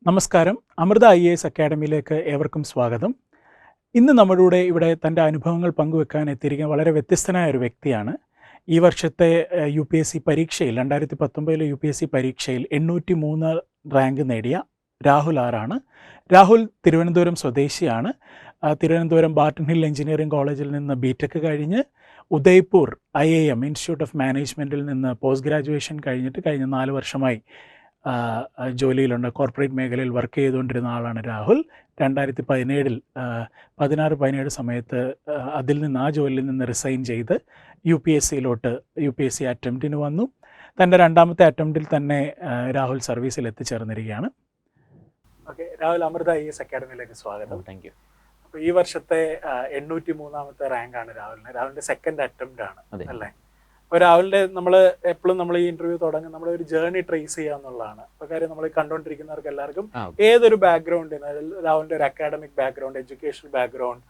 നമസ്കാരം. അമൃത IAS അക്കാഡമിയിലേക്ക് ഏവർക്കും സ്വാഗതം. ഇന്ന് നമ്മുടെ ഇവിടെ തൻ്റെ അനുഭവങ്ങൾ പങ്കുവെക്കാൻ എത്തിയിരിക്കുന്ന വളരെ വ്യത്യസ്തനായ ഒരു വ്യക്തിയാണ്. ഈ വർഷത്തെ UPSC പരീക്ഷയിൽ 2019 UPSC പരീക്ഷയിൽ 803 റാങ്ക് നേടിയ രാഹുൽ R ആണ്. രാഹുൽ തിരുവനന്തപുരം സ്വദേശിയാണ്. തിരുവനന്തപുരം ബാർട്ടൺ ഹിൽ എഞ്ചിനീയറിംഗ് കോളേജിൽ നിന്ന് BTech കഴിഞ്ഞ് ഉദയ്പൂർ IIM ഇൻസ്റ്റിറ്റ്യൂട്ട് ഓഫ് മാനേജ്മെൻറ്റിൽ നിന്ന് പോസ്റ്റ് ഗ്രാജുവേഷൻ കഴിഞ്ഞിട്ട് കഴിഞ്ഞ 4 വർഷമായി ജോലിയിലുണ്ട്. കോർപ്പറേറ്റ് മേഖലയിൽ വർക്ക് ചെയ്തുകൊണ്ടിരുന്ന ആളാണ് രാഹുൽ. 2017 16-17 സമയത്ത് ആ ജോലിയിൽ നിന്ന് റിസൈൻ ചെയ്ത് UPSC അറ്റംപ്റ്റിന് വന്നു. തൻ്റെ രണ്ടാമത്തെ അറ്റംപ്റ്റിൽ തന്നെ രാഹുൽ സർവീസിൽ എത്തിച്ചേർന്നിരിക്കുകയാണ്. ഓക്കെ, രാഹുൽ, അമൃത IAS അക്കാഡമിയിലേക്ക് സ്വാഗതം. Thank you. അപ്പോൾ ഈ വർഷത്തെ 803 റാങ്കാണ് രാഹുലിന്. രാഹുലിൻ്റെ സെക്കൻഡ് അറ്റംപ്റ്റ് ആണ് അല്ലേ? അപ്പോൾ രാഹുലിൻ്റെ നമ്മൾ ഈ ഇന്റർവ്യൂ തുടങ്ങും നമ്മളൊരു ജേർണി ട്രേസ് ചെയ്യുക എന്നുള്ളതാണ്. അപ്പോൾ കാര്യം നമ്മൾ കണ്ടുകൊണ്ടിരിക്കുന്നവർക്ക് എല്ലാവർക്കും ഏതൊരു ബാക്ക്ഗ്രൗണ്ടിന്, രാഹുലിൻ്റെ ഒരു അക്കാഡമിക് ബാക്ക്ഗ്രൗണ്ട്, എഡ്യൂക്കേഷണൽ ബാക്ക്ഗ്രൗണ്ട്,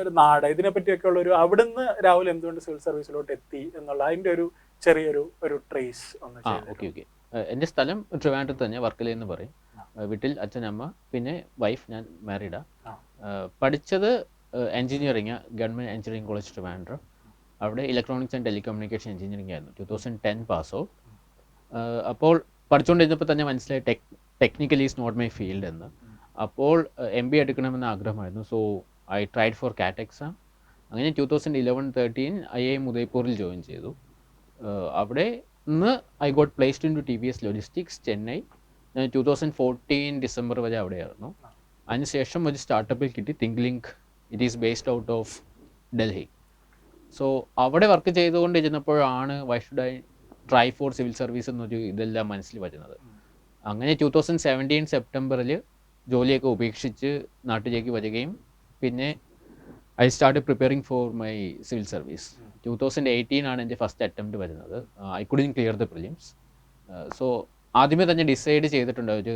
ഒരു നാട്, ഇതിനെപ്പറ്റിയൊക്കെ ഉള്ളൊരു അവിടുന്ന് രാഹുൽ എന്തുകൊണ്ട് സിവിൽ സർവീസിലോട്ട് എത്തി എന്നുള്ള അതിൻ്റെ ഒരു ചെറിയൊരു ട്രേസ് ഒന്ന് ചെയ്യാം. ഓക്കെ. എൻ്റെ സ്ഥലം ട്രിവാൻഡ്രത്ത് തന്നെ, വർക്കല എന്ന് പറയും. വീട്ടിൽ അച്ഛൻ, അമ്മ, പിന്നെ വൈഫ്. ഞാൻ മാരീഡാ. പഠിച്ചത് engineering, government engineering college Trivandrum. അവിടെ ഇലക്ട്രോണിക്സ് ആൻഡ് ടെലികമ്മ്യൂണിക്കേഷൻ എഞ്ചിനീയറിംഗ് ആയിരുന്നു. 2010 പാസ് ഔട്ട്. അപ്പോൾ പഠിച്ചുകൊണ്ടിരുന്നപ്പോൾ തന്നെ മനസ്സിലായി technically is not my field എന്ന്. അപ്പോൾ MBA എടുക്കണമെന്ന് ആഗ്രഹമായിരുന്നു. So I tried for CAT exam. അങ്ങനെ 2011-13 IIM ഉദയ്പൂരിൽ ജോയിൻ ചെയ്തു. അവിടെ നിന്ന് I got placed into TVS logistics Chennai. 2014 December വരെ അവിടെയായിരുന്നു. അതിനുശേഷം ഒരു സ്റ്റാർട്ടപ്പിൽ കിട്ടി, Thinklink. It is based out of Delhi. So അവിടെ വർക്ക് ചെയ്തുകൊണ്ടിരുന്നപ്പോഴാണ് why should I try for civil service എന്നൊരു ഇതെല്ലാം മനസ്സിൽ വരുന്നത്. അങ്ങനെ 2017 സെപ്റ്റംബറിൽ ജോലിയൊക്കെ ഉപേക്ഷിച്ച് നാട്ടിലേക്ക് വരികയും പിന്നെ I start preparing for my civil service. 2018 ആണ് എൻ്റെ ഫസ്റ്റ് അറ്റംപ്റ്റ് വരുന്നത്. I couldn't clear the prelims. So ആദ്യമേ തന്നെ ഡിസൈഡ് ചെയ്തിട്ടുണ്ട് ഒരു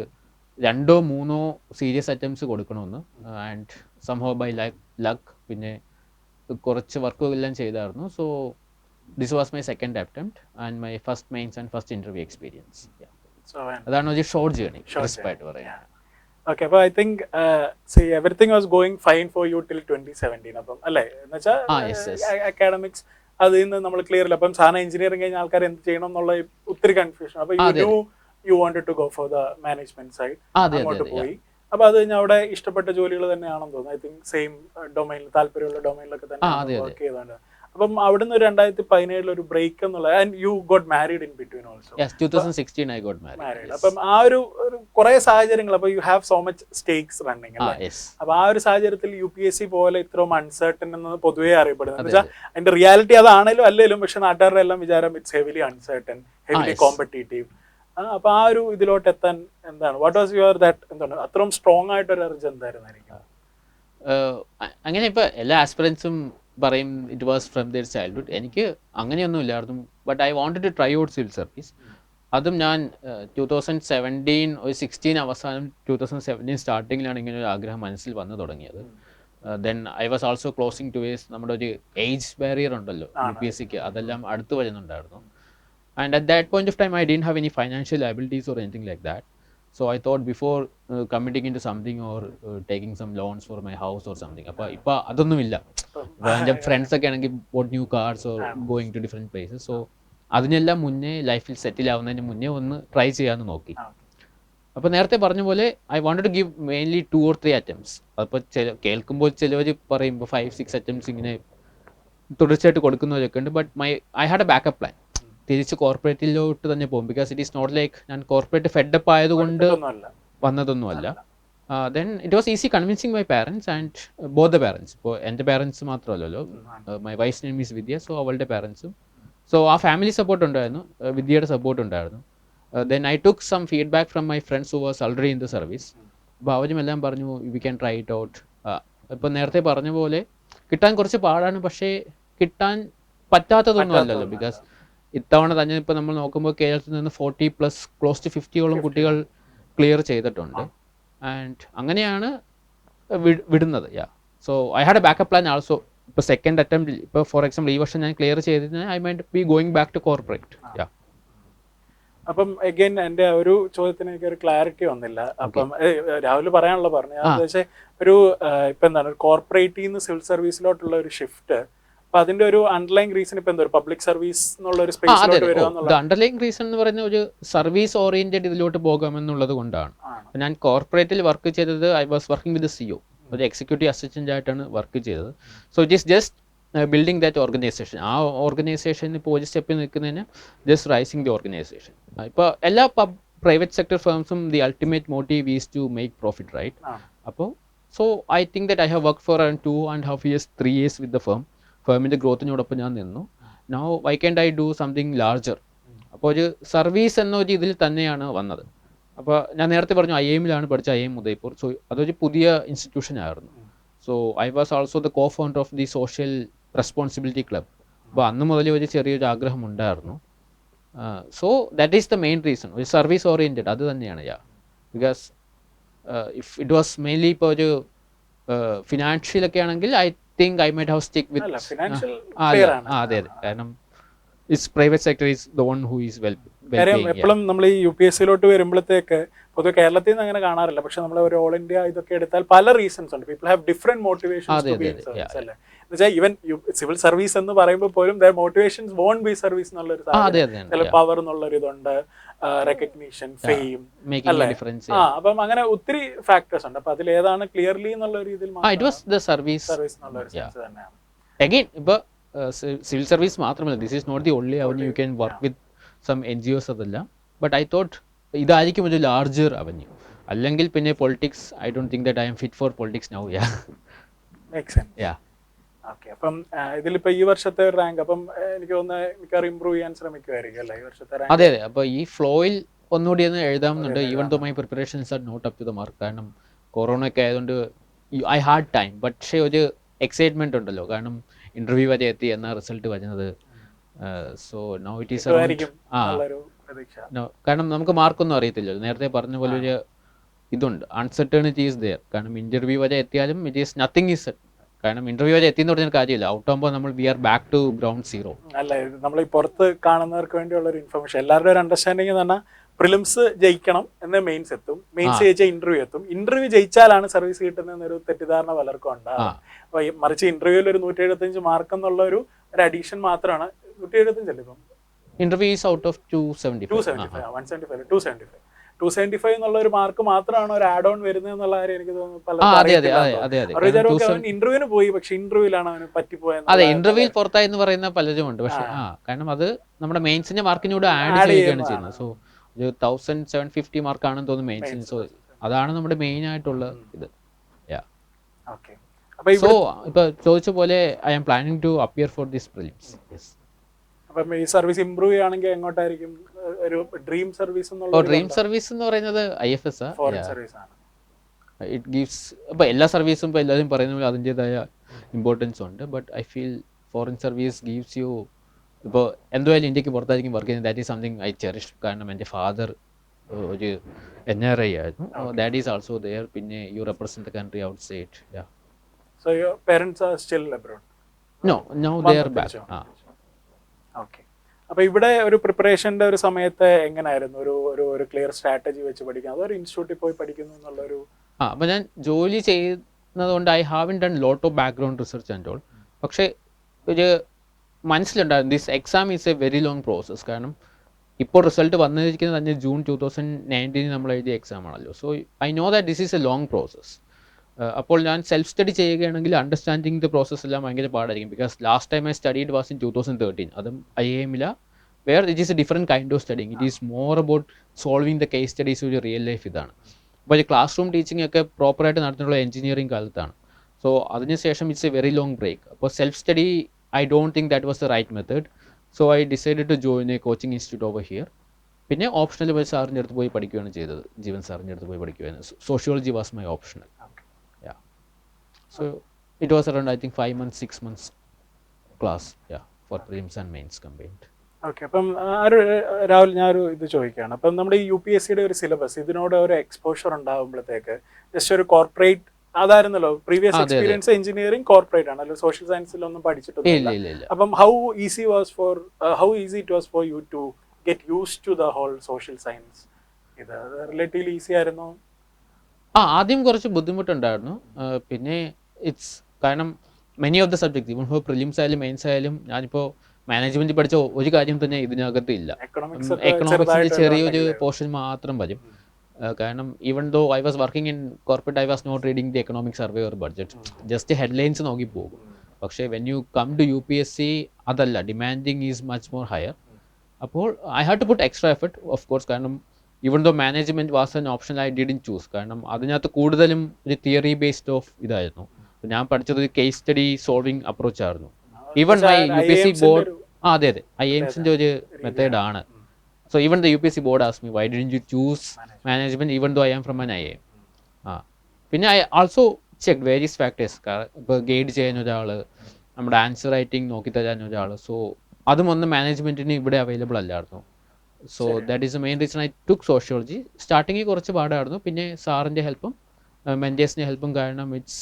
2-3 സീരിയസ് അറ്റംപ്റ്റ്സ് കൊടുക്കണമെന്ന്. ആൻഡ് സംഹൗ ബൈ ലക്ക് പിന്നെ കുറച്ച് വർക്കുകളെല്ലാം ചെയ്തായിരുന്നു. So this was my second attempt and my first mains and first interview experience. അതാണ് ഒരു ഷോർട്ട് ജേർണി, ക്രിസ്പായിട്ട് പറയാം. ഓക്കെ, അപ്പോൾ I think everything was going fine for you till 2017. അപ്പം അല്ലേ, എന്നുവെച്ചാൽ അക്കാഡമിക്സ് അതിൽ നിന്ന് നമ്മൾ ക്ലിയർ ഇല്ല. അപ്പം സാധനം എഞ്ചിനീയറിംഗ് കഴിഞ്ഞ ആൾക്കാർ എന്ത് ചെയ്യണം എന്നുള്ള ഒത്തിരി കൺഫ്യൂഷൻ. അപ്പോൾ you wanted to go for the management side, അങ്ങോട്ട് പോയി. അപ്പൊ അത് കഴിഞ്ഞാൽ അവിടെ ഇഷ്ടപ്പെട്ട ജോലികൾ തന്നെയാണെന്ന് തോന്നുന്നു. ഐ തിങ്ക് സെയിം ഡൊമൈനിൽ, താല്പര്യമുള്ള ഡൊമൈനിലൊക്കെ തന്നെ വർക്ക് ചെയ്തുകൊണ്ട്. അപ്പം അവിടുന്ന് 2017 ഒരു ബ്രേക്ക് എന്നുള്ള, and you got married in between also. 2016 I got married. അപ്പം ആ ഒരു കുറെ സാഹചര്യങ്ങൾ, അപ്പൊ you have so much stakes running അല്ലേ? അപ്പൊ ആ ഒരു സാഹചര്യത്തിൽ UPSC പോലെ ഇത്രയും അൺസർട്ടൻ എന്ന് പൊതുവേ അറിയപ്പെടുന്നത്. എന്ന് വെച്ചാൽ അതിന്റെ റിയാലിറ്റി അതാണേലും അല്ലേലും, പക്ഷെ നാട്ടുകാരുടെ എല്ലാം വിചാരം it's heavily uncertain, heavily competitive. അപ്പൊ ആ ഒരു ഇതിലോട്ട് എത്താൻ എന്താണ്, വാട്ട് വാസ് യുവർ ദാറ്റ്, എന്താണ് അത്രയും സ്ട്രോങ് ആയിട്ടൊരു അർജ് എന്തായിരുന്നായിരിക്കും? അങ്ങനെ ഇപ്പൊ എല്ലാ ആസ്പിറൻസും പറയും it was from their childhood. എനിക്ക് അങ്ങനെയൊന്നും ഇല്ലായിരുന്നു. But I wanted to try out civil service. അതും ഞാൻ 2017 ഒരു 16 അവസാനം 2017 സ്റ്റാർട്ടിങ്ങിലാണ് ഇങ്ങനെ ഒരു ആഗ്രഹം മനസ്സിൽ വന്നു തുടങ്ങിയത്. Then I was also closing two ways നമ്മുടെ ഒരു ഏജ് ബാരിയർ ഉണ്ടല്ലോ UPSCക്ക്, അതെല്ലാം അടുത്ത് വരുന്നുണ്ടായിരുന്നു. And at that point of time, I didn't have any financial liabilities or anything like that. So I thought before committing into something or taking some loans for my house or something. Appa adonnum illa. എൻ്റെ friends ഒക്കെ ആണെങ്കിൽ bought new cars or going to different places. So അതിനെല്ലാം മുന്നേ ലൈഫിൽ സെറ്റിൽ ആവുന്നതിന് മുന്നേ ഒന്ന് try ചെയ്യാമെന്ന് നോക്കി. അപ്പോൾ നേരത്തെ പറഞ്ഞ പോലെ I wanted to give mainly 2 or 3 attempts. അപ്പോൾ കേൾക്കുമ്പോൾ ചിലവർ പറയുമ്പോൾ 5-6 attempts ഇങ്ങനെ തുടർച്ചയായിട്ട് കൊടുക്കുന്നവരൊക്കെ ഉണ്ട്. But I had a backup plan. തിരിച്ച് കോർപ്പറേറ്റിലോട്ട് തന്നെ പോകും. Because it is not like ഞാൻ കോർപ്പറേറ്റ് ഫെഡപ്പ് ആയതുകൊണ്ട് വന്നതൊന്നുമല്ല. Then it was easy convincing my parents and both the parents. ഇപ്പോൾ എൻ്റെ പാരൻസ് മാത്രമല്ലല്ലോ, my wife name is Vidya. So അവളുടെ പാരൻസും. സോ ആ ഫാമിലി സപ്പോർട്ട് ഉണ്ടായിരുന്നു, വിദ്യയുടെ സപ്പോർട്ട് ഉണ്ടായിരുന്നു. Then I took some feedback from my friends who was already in the service. അപ്പോൾ അവരും എല്ലാം പറഞ്ഞു we can try it out. ഇപ്പോൾ നേരത്തെ പറഞ്ഞ പോലെ കിട്ടാൻ കുറച്ച് പാടാണ്, പക്ഷേ കിട്ടാൻ പറ്റാത്തതൊന്നും അല്ലല്ലോ. ബിക്കോസ് ഇത്തവണ തന്നെ ഇപ്പോൾ നമ്മൾ നോക്കുമ്പോൾ കേരളത്തിൽ നിന്ന് 40+ ക്ലോസ് ടു 50ഓളം കുട്ടികൾ ക്ലിയർ ചെയ്തിട്ടുണ്ട്. ആൻഡ് അങ്ങനെയാണ് വിടുന്നത്. So I had a backup plan also. ഇപ്പോൾ സെക്കൻഡ് അറ്റംപ്റ്റ്, ഇപ്പോൾ ഫോർ എക്സാമ്പിൾ ഈ വർഷം ഞാൻ ക്ലിയർ ചെയ്തിരുന്നത് I might be going back to corporate. അപ്പം അഗൈൻ എൻ്റെ ഒരു ചോദ്യത്തിന് എനിക്കൊരു ക്ലാരിറ്റി വന്നില്ല. അപ്പം രാഹുൽ പറയാനുള്ള പറഞ്ഞു അതെന്ന് വെച്ചാൽ ഒരു ഇപ്പം എന്താണ് ഒരു കോർപ്പറേറ്റിൽ നിന്ന് സിവിൽ സർവീസിലോട്ടുള്ള ഒരു ഷിഫ്റ്റ്, അപ്പൊ അതിന്റെ ഒരു അണ്ടർലൈൻ റീസൺ ഇപ്പൊ എന്താ പബ്ലിക് സർവീസ് എന്നുള്ള ഒരു സ്പേസിലോട്ട് വരിക എന്നുള്ള അണ്ടർലൈൻ റീസൺ എന്ന് പറയുന്ന ഒരു സർവീസ് ഓറിയന്റഡ് ഇതിലോട്ട് പോകാമെന്നുള്ളത് കൊണ്ടാണ്. ഞാൻ കോർപ്പറേറ്റിൽ വർക്ക് ചെയ്തത്, I was working with CEO, ഒരു എക്സിക്യൂട്ടീവ് അസിസ്റ്റന്റ് ആയിട്ടാണ് വർക്ക് ചെയ്തത്. So it is just building that organisation. ആ ഓർഗനൈസേഷൻ ഇപ്പോൾ ഒരു സ്റ്റെപ്പിൽ നിൽക്കുന്നതിന് ജസ്റ്റ് റൈസിങ് ദി ഓർഗനൈസേഷൻ. ഇപ്പോൾ എല്ലാ പ്രൈവറ്റ് സെക്ടർ ഫേംസും the ultimate motive is to make profit, right? അപ്പോൾ so I think that I have work for 2.5 years 3 years with the ഫേമിൻ്റെ ഗ്രോത്തിനോടൊപ്പം ഞാൻ നിന്നു. Now why can't I do something larger? അപ്പോൾ ഒരു സർവീസ് എന്നൊരു ഇതിൽ തന്നെയാണ് വന്നത്. അപ്പോൾ ഞാൻ നേരത്തെ പറഞ്ഞു IIM-ലാണ് പഠിച്ച, IIM ഉദയ്പൂർ. സോ അതൊരു പുതിയ ഇൻസ്റ്റിറ്റ്യൂഷൻ ആയിരുന്നു. So I was also the co-founder of the social responsibility club. അപ്പോൾ അന്ന് മുതൽ ഒരു ചെറിയൊരു ആഗ്രഹം ഉണ്ടായിരുന്നു. So that is the main reason. ഒരു സർവീസ് ഓറിയൻറ്റഡ് അത് തന്നെയാണ്. Because if it was mainly ഇപ്പോൾ ഒരു ഫിനാൻഷ്യലൊക്കെ ആണെങ്കിൽ I think I might have stick with financial അതെ കാരണം it's private sector is the one who is well എപ്പോഴും നമ്മൾ ഈ UPSC-ലോട്ട് വരുമ്പോഴത്തേക്ക് പൊതുവെ കേരളത്തിൽ നിന്ന് അങ്ങനെ കാണാറില്ല, പക്ഷെ നമ്മൾ ഒരു ഓൾ ഇന്ത്യ ഇതൊക്കെ എടുത്താൽ പല റീസൺസ് ഉണ്ട്. People have different motivations to be in service അല്ലേ. എന്നുവെച്ചാൽ ഈവൻ സിവിൽ സർവീസ് എന്ന് പറയുമ്പോൾ പോലും their motivations won't be service എന്നുള്ളൊരു ചില പവർ എന്നുള്ളൊരു ഇതുണ്ട്, റെക്കഗ്നീഷൻ, ഫെയിം അല്ലേ. അപ്പം അങ്ങനെ ഒത്തിരി ഫാക്ടേഴ്സ് ഉണ്ട്. അപ്പൊ അതിൽ ഏതാണ് ക്ലിയർലി എന്നുള്ള രീതിയിൽ സർവീസ് എന്നുള്ള ഒരു സെൻസ് തന്നെയാണ്. അഗൈൻ ഇപ്പൊ സിവിൽ സർവീസ് മാത്രമല്ല, this is not the only avenue you can work with some NGOs അതല്ല. ബട്ട് ഐ തോട്ട് ഇതായിരിക്കും ഒരു ലാർജർ അവന്യൂ. അല്ലെങ്കിൽ പിന്നെ politics, I don't think that I am fit for politics now. അപ്പം ഇതിലിപ്പോ ഈ വർഷത്തെ റാങ്ക് അപ്പം എനിക്ക് തോന്നുന്നത് മിക്കവാറും ഇംപ്രൂവ് ചെയ്യാൻ ശ്രമിക്കുമായിരിക്കും അല്ലേ ഈ വർഷത്തെ റാങ്ക്? അതെ. അപ്പൊ ഈ ഫ്ലോയിൽ ഒന്നുകൂടി ഒന്ന് എഴുതാമെന്നുണ്ട്. Even though my preparations are not up to the mark. കാരണം കൊറോണ ഒക്കെ ആയതുകൊണ്ട് ഐ ഹാഡ് ടൈം. പക്ഷേ ഒരു എക്സൈറ്റ്മെന്റ് ഉണ്ടല്ലോ, കാരണം ഇന്റർവ്യൂ വരെ എത്തി എന്ന റിസൾട്ട് വരുന്നത്. സോ നൗ ഇറ്റ് ഈസ് കാരണം നമുക്ക് മാർക്കൊന്നും അറിയത്തില്ലല്ലോ. നേരത്തെ പറഞ്ഞ പോലെ ഒരു ഇതുണ്ട്, അൺസർട്ടേണിറ്റി ഈസ് ദെയർ. കാരണം ഇന്റർവ്യൂ വരെ എത്തിയാലും it is nothing is set. കാരണം ഇന്റർവ്യൂ വരെ എത്തിയെന്ന് പറഞ്ഞാൽ കാര്യമില്ല. ഔട്ട് ആകുമ്പോൾ നമ്മൾ we are back to ground zero. അല്ല, നമ്മൾ ഈ പുറത്ത് കാണുന്നവർക്ക് വേണ്ടിയുള്ള ഒരു ഇൻഫർമേഷൻ, എല്ലാവരുടെ ഒരു അണ്ടർസ്റ്റാൻഡിങ് എന്ന് പറഞ്ഞാൽ പ്രിലിംസ് ജയിക്കണം എന്ന് മെയിൻസ് എത്തും, മെയിൻസ് ജയിച്ചാൽ ഇന്റർവ്യൂ എത്തും, ഇന്റർവ്യൂ ജയിച്ചാലാണ് സർവീസ് കിട്ടുന്നതെന്നൊരു തെറ്റിദ്ധാരണ പലർക്കും ഉണ്ടാകും. അപ്പൊ മറിച്ച് ഇന്റർവ്യൂവിൽ ഒരു 175 മാർക്ക് എന്നുള്ള ഒരു അഡീഷൻ മാത്രമാണ്. 175 അല്ലേ ഇപ്പം ഇന്റർവ്യൂ ഈസ് ഔട്ട് ഓഫ് 275 എന്നുള്ള ഒരു മാർക്ക് മാത്രമാണ് ഒരു ആഡ് ഓൺ വരുന്നത് എന്നുള്ള കാര്യം എനിക്ക് തോന്നുന്നു. ഇന്റർവ്യൂവിന് പോയി, പക്ഷെ ഇന്റർവ്യൂവിലാണ് അവന് പറ്റിപ്പോയത്. അതെ, ഇന്റർവ്യൂവിൽ പുറത്തായി എന്ന് പറയുന്ന പലരും ഉണ്ട്. പക്ഷെ കാരണം അത് നമ്മുടെ മെയിൻസിന്റെ മാർക്കിനൂടെ ആഡ് ചെയ്യുകയാണ് ചെയ്യുന്നത്. സോ ഒരു 1750 മാർക്കാണെന്ന് തോന്നുന്നു മെയിൻസിന്. സോ അതാണ് നമ്മുടെ മെയിൻ ആയിട്ടുള്ള ഇത്. സോ ഇപ്പൊ ചോദിച്ച പോലെ I am planning to appear for this prelims. അപ്പം ഈ സർവീസ് ഇംപ്രൂവ് ചെയ്യുകയാണെങ്കിൽ എങ്ങോട്ടായിരിക്കും ഒരു ഡ്രീം സർവീസ് എന്നുള്ള? ഡ്രീം സർവീസ് എന്ന് പറയുന്നത് IFS ആണ്. ഇറ്റ് ഗീവ്സ് ഇപ്പൊ എല്ലാ സർവീസും ഇപ്പൊ എല്ലാവരും പറയുന്ന പോലെ അതിൻ്റെതായ ഇമ്പോർട്ടൻസ് ഉണ്ട്. But I feel foreign service gives you, ഇപ്പോൾ എന്തായാലും ഇന്ത്യക്ക് പുറത്തായിരിക്കും വർക്ക് ചെയ്യുന്നത്. That is something I cherish. കാരണം എൻ്റെ ഫാദർ ഒരു NRI ആയിരുന്നു. That is also there. പിന്നെ you represent the country outside. So your parents are still abroad? No, they are back. Okay. അപ്പോൾ ഇവിടെ ഒരു പ്രിപ്പറേഷൻ്റെ ഒരു സമയത്ത് എങ്ങനെയായിരുന്നു ഒരു ക്ലിയർ സ്ട്രാറ്റജി വെച്ച് പഠിക്കുക, അതൊരു ഇൻസ്റ്റിറ്റ്യൂട്ടിൽ പോയി പഠിക്കുന്നു എന്നുള്ളൊരു? അപ്പോൾ ഞാൻ ജോലി ചെയ്യുന്നതുകൊണ്ട് I haven't done lot of background research and all. പക്ഷേ ഒരു മനസ്സിലുണ്ടായിരുന്നു this exam is a very long process. കാരണം ഇപ്പോൾ റിസൾട്ട് വന്നിരിക്കുന്നത് തന്നെ ജൂൺ 2019 നമ്മൾ എഴുതിയ എക്സാം ആണല്ലോ. So I know that this is a long process. അപ്പോൾ ഞാൻ സെൽഫ് സ്റ്റഡി ചെയ്യുകയാണെങ്കിൽ അണ്ടർസ്റ്റാൻഡിങ് ദ പ്രോസസ് എല്ലാം ഭയങ്കര പാടായിരിക്കും. Because last time I studied was in 2013. അതും IIM-ല, where it is a different kind of studying. It is more about solving the case studies ഒരു real life ഇതാണ്. അപ്പോൾ ഈ ക്ലാസ് റൂം ടീച്ചിങ് ഒക്കെ പ്രോപ്പറായിട്ട് നടത്തുന്നുള്ള എഞ്ചിനീയറിംഗ് കാലത്താണ്. സോ അതിനുശേഷം it's a very long break. അപ്പോൾ self study I don't think that was the right method. So I decided to join a coaching institute over here. പിന്നെ ഓപ്ഷണൽ പോയി സാറിൻ്റെ അടുത്ത് പോയി പഠിക്കുകയാണ് ചെയ്തത്. ജീവൻ സാറിൻ്റെ അടുത്ത് പോയി പഠിക്കുകയാണ്. Sociology was my optional. So it was around I think 5 months 6 months class for prelims and mains combined. Okay. അപ്പം രാഹുൽ, ഞാനൊരു ഇത് ചോദിക്കുകയാണ്. അപ്പം നമ്മുടെ ഈ UPSC-യുടെ ഒരു സിലബസ് ഇതിനോട് ഒരു എക്സ്പോഷർ ഉണ്ടാകുമ്പോഴത്തേക്ക് ജസ്റ്റ് ഒരു കോർപ്പറേറ്റ് അതായിരുന്നല്ലോ പ്രീവിയസ് എക്സ്പീരിയൻസ്, എഞ്ചിനീയറിംഗ് കോർപ്പറേറ്റ് ആണ്, അല്ലെങ്കിൽ സോഷ്യൽ സയൻസിലൊന്നും പഠിച്ചിട്ടില്ല. അപ്പം how easy it was for you to get used to the whole social science? ഇത് റിലേറ്റീവ്ലി ഈസി ആയിരുന്നു? ആദ്യം കുറച്ച് ബുദ്ധിമുട്ടുണ്ടായിരുന്നു. പിന്നെ ഇറ്റ്സ് കാരണം many of the subject even ഇപ്പോൾ പ്രിലിംസ് ആയാലും മെയിൻസ് ആയാലും ഞാനിപ്പോൾ മാനേജ്മെൻറ്റ് പഠിച്ച ഒരു കാര്യം തന്നെ ഇതിനകത്ത് ഇല്ല. എക്കണോമിക്സിൻ്റെ ചെറിയൊരു പോർഷൻ മാത്രം വരും. കാരണം even though I was working in corporate, I was not reading the economic survey or budget, just headlines നോക്കി പോകും. പക്ഷേ when you come to UPSC അതല്ല, demanding is much more higher. അപ്പോൾ I have to put extra effort of course. കാരണം even though management was an option, I didn't choose. കാരണം അതിനകത്ത് കൂടുതലും ഒരു തിയറി ബേസ്ഡ് ഓഫ് ഇതായിരുന്നു. ഞാൻ പഠിച്ചത് ഒരു കേസ് സ്റ്റഡി സോൾവിങ് അപ്രോച്ച് ആയിരുന്നു. ഈവൻ മൈ UPSC ബോർഡ് അതെ IIMSന്റെ ഒരു മെത്തേഡാണ്. So even the UPSC board asked me why didn't you choose management even though I am from an IIM. പിന്നെ I also check various factors. ഇപ്പോൾ guide ചെയ്യാൻ ഒരാൾ, നമ്മുടെ ആൻസർ റൈറ്റിംഗ് നോക്കി തരാൻ ഒരാൾ. സോ അതും ഒന്ന് മാനേജ്മെൻറ്റിന് ഇവിടെ അവൈലബിൾ അല്ലായിരുന്നു. So that is the main reason I took sociology. സ്റ്റാർട്ടിങ്ങിൽ കുറച്ച് പാടായിരുന്നു, പിന്നെ സാറിൻ്റെ ഹെൽപ്പും മെൻറ്റേഴ്സിൻ്റെ ഹെൽപ്പും കാരണം ഇറ്റ്സ്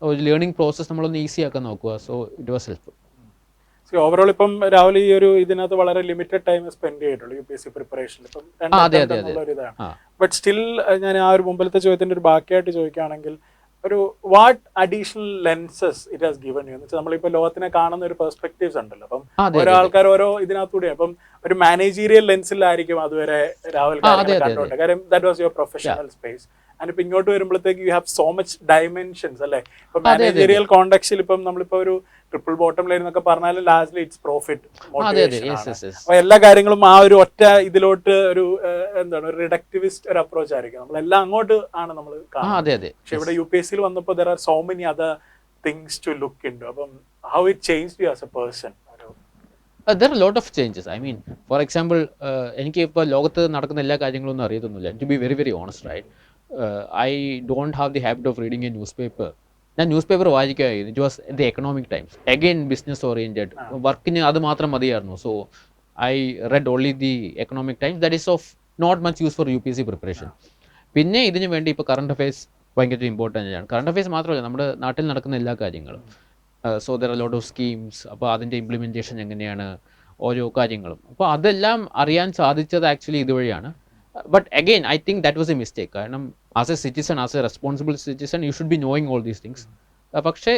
ഒരു ലേണിംഗ് പ്രോസസ്സ് നമ്മളൊന്ന് ഈസി ആക്കാൻ നോക്കുക. So it was helpful. Overall ഇപ്പം രാഹുൽ ഈ ഒരു ഇതിനകത്ത് വളരെ ലിമിറ്റഡ് ടൈം സ്പെൻഡ് ചെയ്തിട്ടുള്ളൂ UPSC പ്രിപ്പറേഷൻ. ബട്ട് സ്റ്റിൽ ഞാൻ ആ ഒരു മുമ്പിലത്തെ ചോദ്യത്തിന്റെ ഒരു ബാക്കിയായിട്ട് ചോദിക്കുകയാണെങ്കിൽ, ഒരു what additional lenses it has given you എന്ന് വെച്ചാൽ നമ്മളിപ്പോൾ ലോകത്തിനെ കാണുന്ന ഒരു പെർസ്പെക്റ്റീവ്സ് ഉണ്ടല്ലോ. അപ്പം ഓരോ ആൾക്കാർ ഓരോ ഇതിനകത്തൂടെ, അപ്പം ഒരു മാനേജീരിയൽ ലെൻസിലായിരിക്കും അതുവരെ രാഹുൽ കണ്ടോട്ടെ. കാര്യം that was your professional space. And ഇപ്പൊ ഇങ്ങോട്ട് വരുമ്പോഴത്തേക്ക് you have so much dimensions അല്ലേ. ഇപ്പൊ മാനേജീരിയൽ കോണ്ടെക്സ്റ്റിൽ ഇപ്പം നമ്മളിപ്പോ ഒരു ട്രിപ്പിൾ ബോട്ടം ലൈൻ എന്നൊക്കെ പറഞ്ഞാൽ ലാസ്റ്റ്ലി ഇറ്റ്സ് പ്രോഫിറ്റ് മോട്ടിവേഷൻ. അപ്പൊ എല്ലാ കാര്യങ്ങളും ആ ഒരു ഒറ്റ ഇതിലോട്ട് ഒരു എന്താണ് ഒരു റിഡക്റ്റിവിസ്റ്റ് ഒരു അപ്രോച്ച് ആയിരിക്കും. നമ്മളെല്ലാം അങ്ങോട്ട് ആണ് നമ്മൾ കാണുന്നത്. പക്ഷെ ഇവിടെ UPSC വന്നപ്പോൾ there are so many other things to look into. അപ്പം how it changed you as a person? There are a lot of changes. I mean, for example, എനിക്ക് ഇപ്പോൾ ലോകത്ത് നടക്കുന്ന എല്ലാ കാര്യങ്ങളൊന്നും അറിയത്തൊന്നുമില്ല. To be very very honest, right? I don't have the habit of reading a newspaper. ഞാൻ newspaper വായിക്കുകയായിരുന്നു. It was the Economic Times, again business oriented. വർക്കിന് അത് മാത്രം മതിയായിരുന്നു. So I read only the Economic Times. That is of not much use for UPSC preparation. പിന്നെ ഇതിന് വേണ്ടി ഇപ്പോൾ കറണ്ട് അഫയേഴ്സ് ഭയങ്കര ഇമ്പോർട്ടൻ്റ് ആണ്. കറണ്ട് അഫയേഴ്സ് മാത്രമല്ല, നമ്മുടെ നാട്ടിൽ നടക്കുന്ന എല്ലാ കാര്യങ്ങളും. So there are lot of schemes. അപ്പോൾ അതിൻ്റെ ഇംപ്ലിമെൻറ്റേഷൻ എങ്ങനെയാണ്, ഓരോ കാര്യങ്ങളും. അപ്പോൾ അതെല്ലാം അറിയാൻ സാധിച്ചത് ആക്ച്വലി ഇതുവഴിയാണ്. But again I think that was a mistake. കാരണം as a citizen, as a responsible citizen, you should be knowing all these things. പക്ഷേ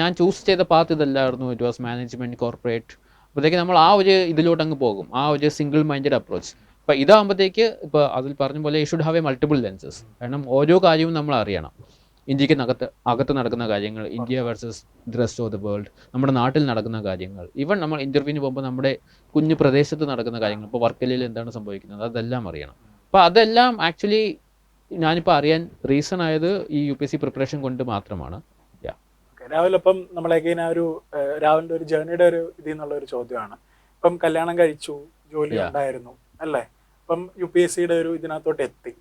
ഞാൻ ചൂസ് ചെയ്ത പാത്ത് ഇതല്ലായിരുന്നു. It was management, corporate. അപ്പോഴത്തേക്ക് നമ്മൾ ആ ഒരു ഇതിലോട്ട് അങ്ങ് പോകും, ആ ഒരു സിംഗിൾ മൈൻഡഡ് അപ്രോച്ച്. ഇപ്പോൾ ഇതാകുമ്പോഴത്തേക്ക് ഇപ്പോൾ അതിൽ പറഞ്ഞ പോലെ you should have a multiple lenses. കാരണം ഓരോ കാര്യവും നമ്മൾ അറിയണം. ഇന്ത്യക്ക് അകത്ത് നടക്കുന്ന കാര്യങ്ങൾ, India versus the rest of the world, നമ്മുടെ നാട്ടിൽ നടക്കുന്ന കാര്യങ്ങൾ, ഈവൻ നമ്മൾ ഇൻ്റർവ്യൂവിന് പോകുമ്പോൾ നമ്മുടെ കുഞ്ഞു പ്രദേശത്ത് നടക്കുന്ന കാര്യങ്ങൾ, ഇപ്പോൾ വർക്കലയിൽ എന്താണ് സംഭവിക്കുന്നത്, അതെല്ലാം അറിയണം. അപ്പോൾ അതെല്ലാം ആക്ച്വലി ഞാനിപ്പോൾ അറിയാൻ റീസൺ ആയത് ഈ UPSC പ്രിപ്പറേഷൻ കൊണ്ട് മാത്രമാണ്. രാഹുൽ, അപ്പം നമ്മളെഗെയിൻ ആ ഒരു രാഹുലിൻ്റെ ഒരു ജേർണിയുടെ ഒരു ഇതിൽ നിന്നുള്ള ഒരു ചോദ്യമാണ്. ഇപ്പം കല്യാണം കഴിച്ചു, ജോലി ഉണ്ടായിരുന്നു അല്ലേ, അപ്പം UPSCയുടെ ഒരു ഇതിനകത്തോട്ട് എത്തി.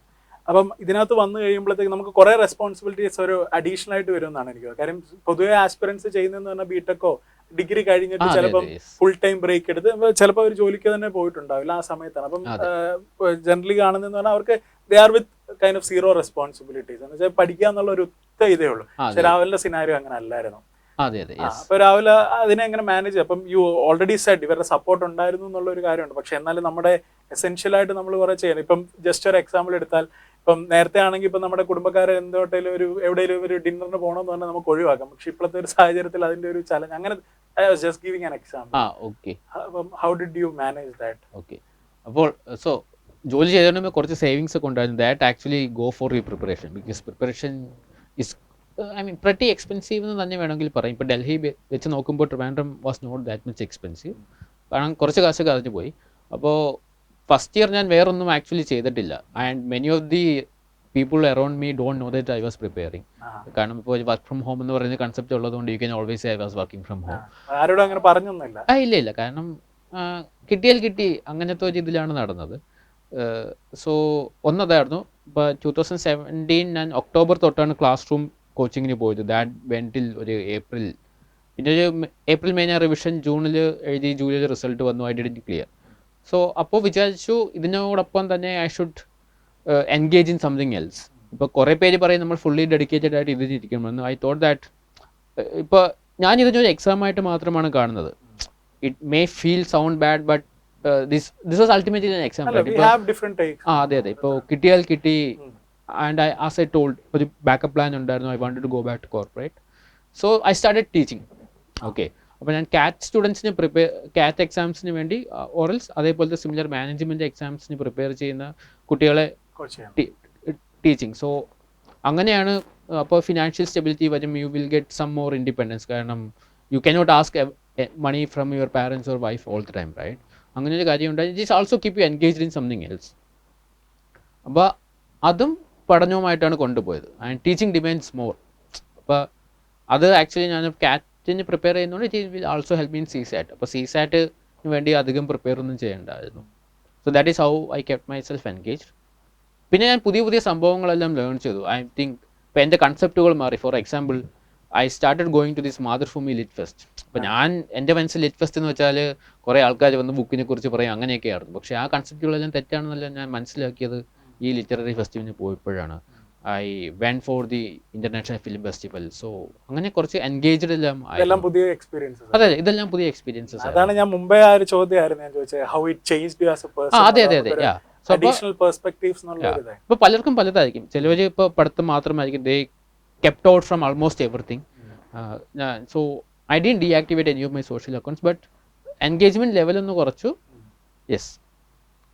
അപ്പം ഇതിനകത്ത് വന്നു കഴിയുമ്പോഴത്തേക്ക് നമുക്ക് കുറേ റെസ്പോൺസിബിലിറ്റീസ് ഒരു അഡീഷണൽ ആയിട്ട് വരുമെന്നാണ് എനിക്ക്. കാര്യം പൊതുവെ ആസ്പിറൻസ് ചെയ്യുന്നതെന്ന് പറഞ്ഞാൽ ബിടെക്കോ ഡിഗ്രി കഴിഞ്ഞിട്ട് ചിലപ്പം ഫുൾ ടൈം ബ്രേക്ക് എടുത്ത് ചിലപ്പോൾ ഒരു ജോലിക്ക് തന്നെ പോയിട്ടുണ്ടാവില്ല ആ സമയത്താണ്. അപ്പം ജനറലി കാണുന്നതെന്ന് പറഞ്ഞാൽ അവർക്ക് they are with kind of zero responsibilities എന്ന് വെച്ചാൽ പഠിക്കുക എന്നുള്ള ഒരു ഇതേ ഉള്ളൂ. പക്ഷെ രാഹുലിന്റെ സിനാരിയോ അങ്ങനെ അല്ലായിരുന്നു. അപ്പൊ രാഹുൽ അതിനെ എങ്ങനെ മാനേജ്? അപ്പം യു ഓൾറെഡി സെഡ് ഇവരുടെ സപ്പോർട്ട് ഉണ്ടായിരുന്നു എന്നുള്ള ഒരു കാര്യമുണ്ട്. പക്ഷെ എന്നാലും നമ്മുടെ എസെൻഷ്യൽ ആയിട്ട് നമ്മൾ കുറെ ചെയ്യണം. ഇപ്പം ജസ്റ്റ് ഒരു എക്സാമ്പിൾ എടുത്താൽ, ഇപ്പം നേരത്തെ ആണെങ്കിൽ ഇപ്പം നമ്മുടെ കുടുംബക്കാരെ എന്തോട്ടേലും ഒരു എവിടെയെങ്കിലും ഒരു ഡിന്നറിന് പോകണമെന്ന് പറഞ്ഞാൽ നമുക്ക് ഒഴിവാക്കാം. പക്ഷെ ഇപ്പോഴത്തെ ഒരു സാഹചര്യത്തിൽ അതിന്റെ ഒരു ചലഞ്ച് അങ്ങനെ. Just giving an example. അപ്പം how did you manage that? Okay, അപ്പോൾ സോ ജോലി ചെയ്തോണ്ടുമ്പോൾ കുറച്ച് സേവിങ്സ് ഒക്കെ ഉണ്ടായിരുന്നു. ദാറ്റ് ആക്ച്വലി ഗോ ഫോർ ഈ preparation, because preparation is pretty expensive എന്ന് തന്നെ വേണമെങ്കിൽ പറയും. ഇപ്പോൾ ഡൽഹി വെച്ച് നോക്കുമ്പോൾ Trivandrum was not that much expensive. കാരണം കുറച്ച് കാശൊക്കെ അതിന് പോയി. അപ്പോൾ ഫസ്റ്റ് ഇയർ ഞാൻ വേറൊന്നും ആക്ച്വലി ചെയ്തിട്ടില്ല. And many of the people around me don't know that I was preparing. കാരണം ഇപ്പോൾ വർക്ക് ഫ്രം ഹോം എന്ന് പറയുന്ന കൺസെപ്റ്റ് ഉള്ളതുകൊണ്ട് you can always I was working from home. ആരോടും അങ്ങനെ പറഞ്ഞൊന്നുമില്ല? ഇല്ല, കാരണം കിട്ടിയാൽ കിട്ടി അങ്ങനത്തെ ഒരു ഇതിലാണ് നടന്നത്. സോ ഒന്നതായിരുന്നു. ഇപ്പോൾ 2017 ഞാൻ ഒക്ടോബർ തൊട്ടാണ് ക്ലാസ് റൂം കോച്ചിങ്ങിന് പോയത്. ദാറ്റ് വെൻറ്റിൽ ഒരു ഏപ്രിൽ, പിന്നെ ഒരു ഏപ്രിൽ മെയ് ഞാൻ റിവിഷൻ ജൂണിൽ എഴുതി, ജൂലൈയിൽ റിസൾട്ട് വന്നു. I didn't clear. സോ അപ്പോൾ വിചാരിച്ചു ഇതിനോടൊപ്പം തന്നെ I should engage in something else. ഇപ്പോൾ കുറേ പേര് പറയും നമ്മൾ ഫുള്ളി ഡെഡിക്കേറ്റഡ് ആയിട്ട് ഇതിരിക്കണമെന്ന്. ഐ തോട്ട് ദാറ്റ് ഇപ്പോൾ ഞാൻ ഇതിനൊരു എക്സാമായിട്ട് മാത്രമാണ് കാണുന്നത്. It may feel sound bad, but this was ultimately an exam, right? We have different takes. അതെ ഇപ്പോൾ കിട്ടിയാൽ കിട്ടി. And as I told, ഒരു ബാക്കപ്പ് പ്ലാൻ ഉണ്ടായിരുന്നു. I wanted to go back to corporate. So I started teaching. Okay. അപ്പോൾ ഞാൻ കാറ്റ് സ്റ്റുഡൻസിന് കാറ്റ് എക്സാംസിന് വേണ്ടി ഓറൽസ് അതേപോലത്തെ സിമിലർ മാനേജ്മെൻറ്റ് എക്സാംസിന് പ്രിപ്പയർ ചെയ്യുന്ന കുട്ടികളെ ടീച്ചിങ്. സോ അങ്ങനെയാണ്. അപ്പോൾ ഫിനാൻഷ്യൽ സ്റ്റെബിലിറ്റി വരും. You will get some more independence. കാരണം you cannot ask money from your parents or wife all the time, right? അങ്ങനെ ഒരു കാര്യം ഉണ്ടായി. It is also keep you engaged in something else. അപ്പോൾ അതും പഠനവുമായിട്ടാണ് കൊണ്ടുപോയത്. And teaching demands more. അപ്പോൾ അത് ആക്ച്വലി ഞാൻ കാറ്റിന് പ്രിപ്പയർ ചെയ്യുന്നതുകൊണ്ട് it will also help mean CSAT. അപ്പോൾ CSATന് വേണ്ടി അധികം പ്രിപ്പയർ ഒന്നും ചെയ്യേണ്ടായിരുന്നു. So that is how I kept my self engaged. പിന്നെ ഞാൻ പുതിയ സംഭവങ്ങളെല്ലാം ലേൺ ചെയ്തു. ഐ തിങ്ക് ഇപ്പോൾ എൻ്റെ കൺസെപ്റ്റുകൾ മാറി. For example, I started going to this Mathrubhumi lit fest. അപ്പോൾ ഞാൻ എൻ്റെ മനസ്സിൽ ലിറ്റ് ഫെസ്റ്റ് എന്ന് വെച്ചാൽ കുറേ ആൾക്കാർ വന്ന് ബുക്കിനെ കുറിച്ച് പറയും, അങ്ങനെയൊക്കെയായിരുന്നു. പക്ഷേ ആ കൺസെപ്റ്റുകളെല്ലാം തെറ്റാണെന്നല്ല ഞാൻ മനസ്സിലാക്കിയത് ഈ ലിറ്റററി ഫെസ്റ്റിവലിന് പോയപ്പോഴാണ്. I went for the international film festival. So അങ്ങനെ കുറച്ച് എൻഗേജ്ഡ് എല്ലാം പുതിയ എക്സ്പീരിയൻസസ്. അതെ, ഇതെല്ലാം പുതിയ എക്സ്പീരിയൻസസ്. അതാണ് ഞാൻ മുമ്പേ ആ ഒരു ചോദ്യമായിരുന്നു ഞാൻ ചോദിച്ചത്, how it changed you as a person. അതെ. അഡീഷണൽ പെർസ്പെക്റ്റീവ്സ് എന്നുള്ളത്. ഇപ്പോൾ പലർക്കും പലതായിരിക്കും. ചിലവർ ഇപ്പോൾ പഠിത്തം മാത്രമായിരിക്കും. They kept out from almost everything. So I didn't deactivate any of my social accounts, but engagement level ഒന്ന് കുറച്ചു. Yes.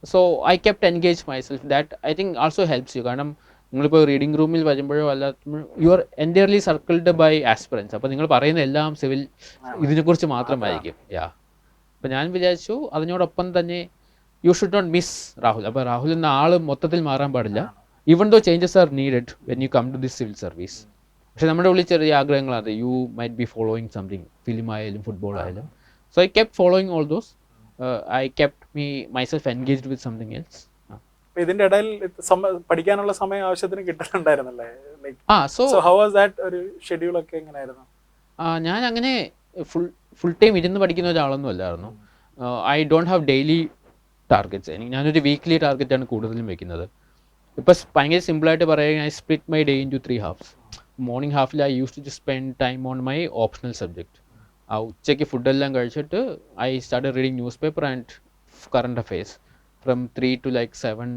So I kept engage myself. That I think also helps you. കാരണം നിങ്ങളിപ്പോൾ റീഡിംഗ് റൂമിൽ വരുമ്പോഴോ അല്ലാത്ത you are entirely circled by aspirants. അപ്പോൾ നിങ്ങൾ പറയുന്ന എല്ലാം സിവിൽ ഇതിനെക്കുറിച്ച് മാത്രമായിരിക്കും. അപ്പോൾ ഞാൻ വിചാരിച്ചു അതിനോടൊപ്പം തന്നെ you should not miss Rahul. അപ്പോൾ രാഹുൽ എന്ന ആൾ മൊത്തത്തിൽ മാറാൻ പാടില്ല. Even though changes are needed when you come to this civil service. പക്ഷെ നമ്മുടെ ഉള്ളിൽ ചെറിയ ആഗ്രഹങ്ങളാണ്. You might be following something, film ആയാലും ഫുട്ബോൾ ആയാലും. So I kept following all those. I kept myself engaged with something else. ഇതിന്റെ ഇടയിൽ പഠിക്കാനുള്ള സമയം ആവശ്യത്തിന് കിട്ടുന്നുണ്ടായിരുന്നല്ലേ? So how was that? ഒരു ഷെഡ്യൂൾ ഒക്കെ എങ്ങനെയായിരുന്നു? ഞാൻ അങ്ങനെ ഫുൾ ടൈം ഇരുന്ന് പഠിക്കുന്ന ഒരാളൊന്നും അല്ലായിരുന്നു. I don't have daily targets. ഞാനൊരു വീക്ക്ലി ടാർഗറ്റാണ് കൂടുതലും വെക്കുന്നത്. ഇപ്പോൾ ഭയങ്കര സിമ്പിളായിട്ട് പറയുക, I split my day in two 3 halves. Morning ഹാഫിൽ I use to spend time on my optional subject. ആ ഉച്ചയ്ക്ക് ഫുഡെല്ലാം കഴിച്ചിട്ട് I start reading news paper and current affairs from 3 to 7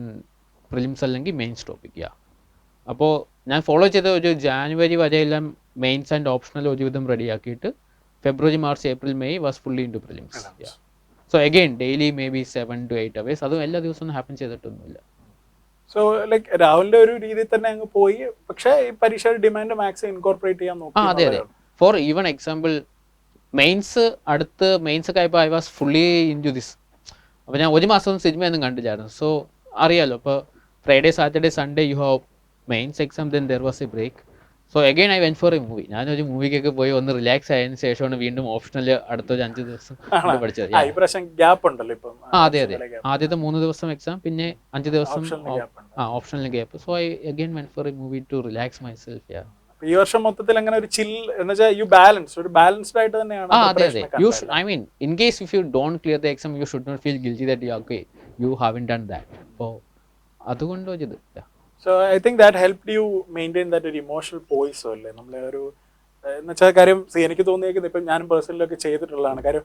prelims അല്ലെങ്കിൽ മെയിൻസ് ടോപ്പിക്. അപ്പോൾ ഞാൻ ഫോളോ ചെയ്ത ഒരു ജാനുവരി വരെയെല്ലാം മെയിൻസ് ആൻഡ് ഓപ്ഷണൽ ഒരുവിധം റെഡിയാക്കിയിട്ട് ഫെബ്രുവരി, March, April, May was fully in to prelims. So again daily may be 7 to 8 hours. അതും എല്ലാ ദിവസവും ഹാപ്പൻ ചെയ്തിട്ടൊന്നുമില്ല. സോ രാഹുലിന്റെ ഒരു രീതിയിൽ തന്നെ അങ്ങ് പോയി. പക്ഷേ ഈ പരീക്ഷയുടെ ഡിമാൻഡ് മാക്സിമം ഇൻകോർപ്പറേറ്റ് ചെയ്യാൻ നോക്കി. അതെ. ഫോർ ഈവൻ എക്സാമ്പിൾ, മെയിൻസ് ഒക്കെ ആയപ്പോൾ I was fully into this. അപ്പോൾ ഞാൻ ഒരു മാസം സിനിമയൊന്നും കണ്ടില്ലായിരുന്നു. സോ അറിയാലോ, ഇപ്പോൾ Friday, Saturday, Sunday you have mains exam, then there was a break. So again I went for a movie. ഞാനൊരു മൂവിക്കൊക്കെ പോയി ഒന്ന് റിലാക്സ് ആയതിനു ശേഷമാണ് വീണ്ടും ഓപ്ഷണൽ അടുത്തൊരു 5 ദിവസം പഠിച്ചത്. അതെ. ആദ്യത്തെ 3 ദിവസം എക്സാം, പിന്നെ 5 ദിവസം optional gap. So I again went for a movie to relax myself. ഈ വർഷം മൊത്തത്തിൽ അങ്ങനെ ഒരു ചിൽ എന്ന് വെച്ചാൽ യു ബാലൻസ്, ഒരു ബാലൻസ്ഡ് ആയിട്ട് തന്നെയാണ്. അതെ. I mean in case if you don't clear the exam you should not feel guilty that you haven't done that. അപ്പോൾ അതുകൊണ്ട് ഇത്. So I think that helped you maintain that ഒരു emotional പോയിസോ അല്ലേ നമ്മളെ ഒരു എന്ന് വെച്ചാൽ കാര്യം. എനിക്ക് തോന്നിയേക്കുന്നത് ഇപ്പം ഞാനും പേഴ്സണലൊക്കെ ചെയ്തിട്ടുള്ളതാണ്. കാര്യം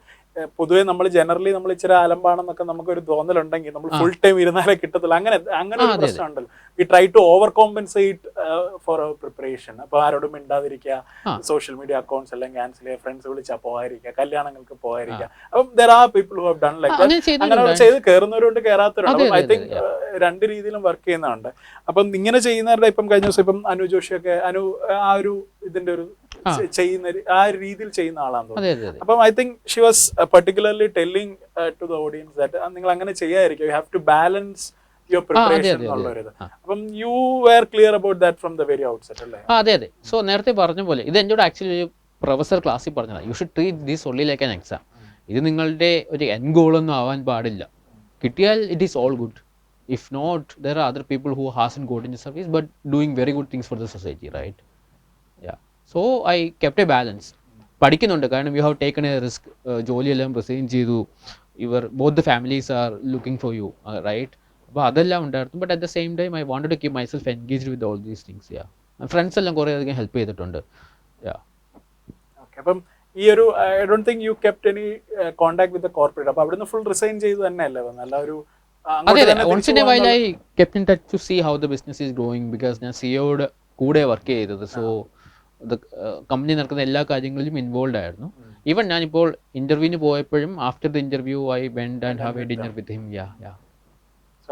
പൊതുവേ നമ്മൾ ജനറലി നമ്മൾ ഇച്ചിരി അലമ്പാണെന്നൊക്കെ നമുക്കൊരു തോന്നലുണ്ടെങ്കിൽ നമ്മൾ ഫുൾ ടൈം ഇരുന്നാലേ കിട്ടത്തില്ല. അങ്ങനെ ഒരു പ്രശ്നമുണ്ടല്ലോ. We try to over compensate for our preparation. അപ്പോൾ ആരോടും മിണ്ടാതിരിക്കുക, സോഷ്യൽ മീഡിയ അക്കൗണ്ട്സ് എല്ലാം ക്യാൻസൽ ചെയ്യുക, ഫ്രണ്ട്സ് വിളിച്ചാൽ പോകാതിരിക്കുക, കല്യാണങ്ങൾക്ക് പോകാതിരിക്കുക. അപ്പം there are people who have done like that. അങ്ങനെ ചെയ്ത് കയറുന്നവരുണ്ട്, കയറാത്തവരുണ്ട്. അപ്പം ഐ തിങ്ക് 2 രീതിയിലും വർക്ക് ചെയ്യുന്നതുണ്ട്. അപ്പം ഇങ്ങനെ ചെയ്യുന്നവരുടെ ഇപ്പം കഴിഞ്ഞ ദിവസം ഇപ്പം അനു ജോഷിയൊക്കെ ആ ഒരു ഇതിന്റെ ഒരു ചെയ്യുന്ന ആ രീതിയിൽ ചെയ്യുന്ന ആളാന്ന് തോന്നുന്നു. അപ്പം I think she was particularly telling to the audience that നിങ്ങൾ അങ്ങനെ ചെയ്യാതിരിക്കും, you have to balance your preparation എന്നുള്ളൊരിത്. അപ്പം you were clear about that from the very outset അല്ലേ? അതെ. സോ നേരത്തെ പറഞ്ഞ പോലെ ഇത് എന്നോട് ആക്ച്വലി ഒരു പ്രൊഫസർ ക്ലാസ്സിൽ പറഞ്ഞതാണ്. You should treat this only like an exam. ഇത് നിങ്ങളുടെ ഒരു എൻഡ് ഗോളൊന്നും ആവാൻ പാടില്ല. കിട്ടിയാൽ it is all good. If not, there are other people who hasn't got into service but doing very good things for the society, right? So I kept a balance. പഠിക്കുന്നുണ്ട്, കാരണം you have taken A risk. ജോലിയെല്ലാം resign ചെയ്തു. both the families are looking for you, right? അപ്പോൾ അതെല്ലാം ഉണ്ടായിരുന്നു. But at the same time I wanted to keep myself engaged with all these things. Friends എല്ലാം കുറേ അധികം ഹെൽപ്പ് ചെയ്തിട്ടുണ്ട്. അപ്പം ഈ ഒരു I don't think you kept any contact with the corporate. അപ്പോൾ അവിടുന്ന് ഫുൾ റിസൈൻ ചെയ്ത് തന്നെയല്ലേ വന്നത്? അല്ല ഒരു അതെ അതെ, once in a while I kept in touch to see how the business is growing because ഞാൻ സിഒയോട് കൂടെ വർക്ക് ചെയ്തത്. സോ കമ്പനി നടക്കുന്ന എല്ലാ കാര്യങ്ങളിലും ഇൻവോൾവ് ആയിരുന്നു. ഈവൻ ഞാനിപ്പോൾ ഇന്റർവ്യൂവിന് പോയപ്പോഴും after the interview I went and have a dinner with him.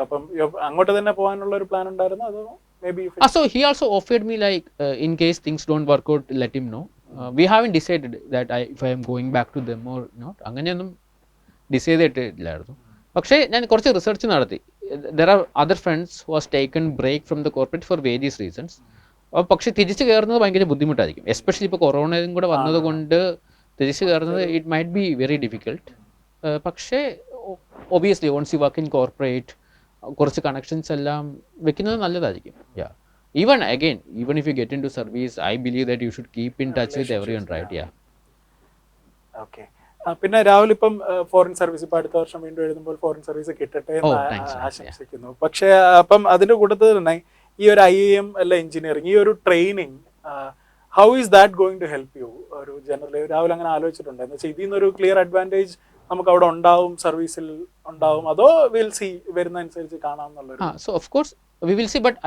അപ്പം അങ്ങോട്ട് തന്നെ പോകാനുള്ള ഒരു പ്ലാൻ ഉണ്ടായിരുന്നു അതോ maybe so he also offered me like in case things don't work out, let him know. We haven't decided that if I am going back to them or not. അങ്ങനെയൊന്നും decide ചെയ്തിട്ടില്ലായിരുന്നു. പക്ഷേ ഞാൻ കുറച്ച് research നടത്തി. There are other friends who has taken break from the corporate for various reasons. അപ്പോൾ പക്ഷേ തിരിച്ച് കയറുന്നത് ഭയങ്കര ബുദ്ധിമുട്ടായിരിക്കും, എസ്പെഷ്യലി ഇപ്പോൾ കൊറോണയും കൂടെ വന്നതുകൊണ്ട് തിരിച്ച് കയറുന്നത് it might be very difficult. പക്ഷേ obviously once you work in corporate കുറച്ച് കണക്ഷൻസ് എല്ലാം വെക്കുന്നത് നല്ലതായിരിക്കും. Even again even if you get in to service I believe that you should keep in touch with every one, right? Okay. പിന്നെ രാഹുൽ ഇപ്പം foreign service ഇപ്പം അടുത്ത വർഷം വീണ്ടും എഴുതുമ്പോൾ ഫോറിൻ സർവീസ് കിട്ടട്ടെ എന്ന് ആശംസിക്കുന്നു. പക്ഷേ അപ്പം അതിൻ്റെ കൂട്ടത്തിൽ തന്നെ ഈ ഒരു IIM അല്ല എഞ്ചിനീയറിംഗ് ഈ ഒരു training how is that going to help you? ഒരു ജനറൽ രാഹുൽ അങ്ങനെ ആലോചിച്ചിട്ടുണ്ട് എന്ന് വെച്ചാൽ ഇതിൽ നിന്നൊരു ക്ലിയർ അഡ്വാൻറ്റേജ് നമുക്ക് അവിടെ ഉണ്ടാവും, സർവീസിൽ ഉണ്ടാവും, അതോ വിൽ സി വരുന്ന അനുസരിച്ച് കാണാം എന്നുള്ളത്? So of course we will see, but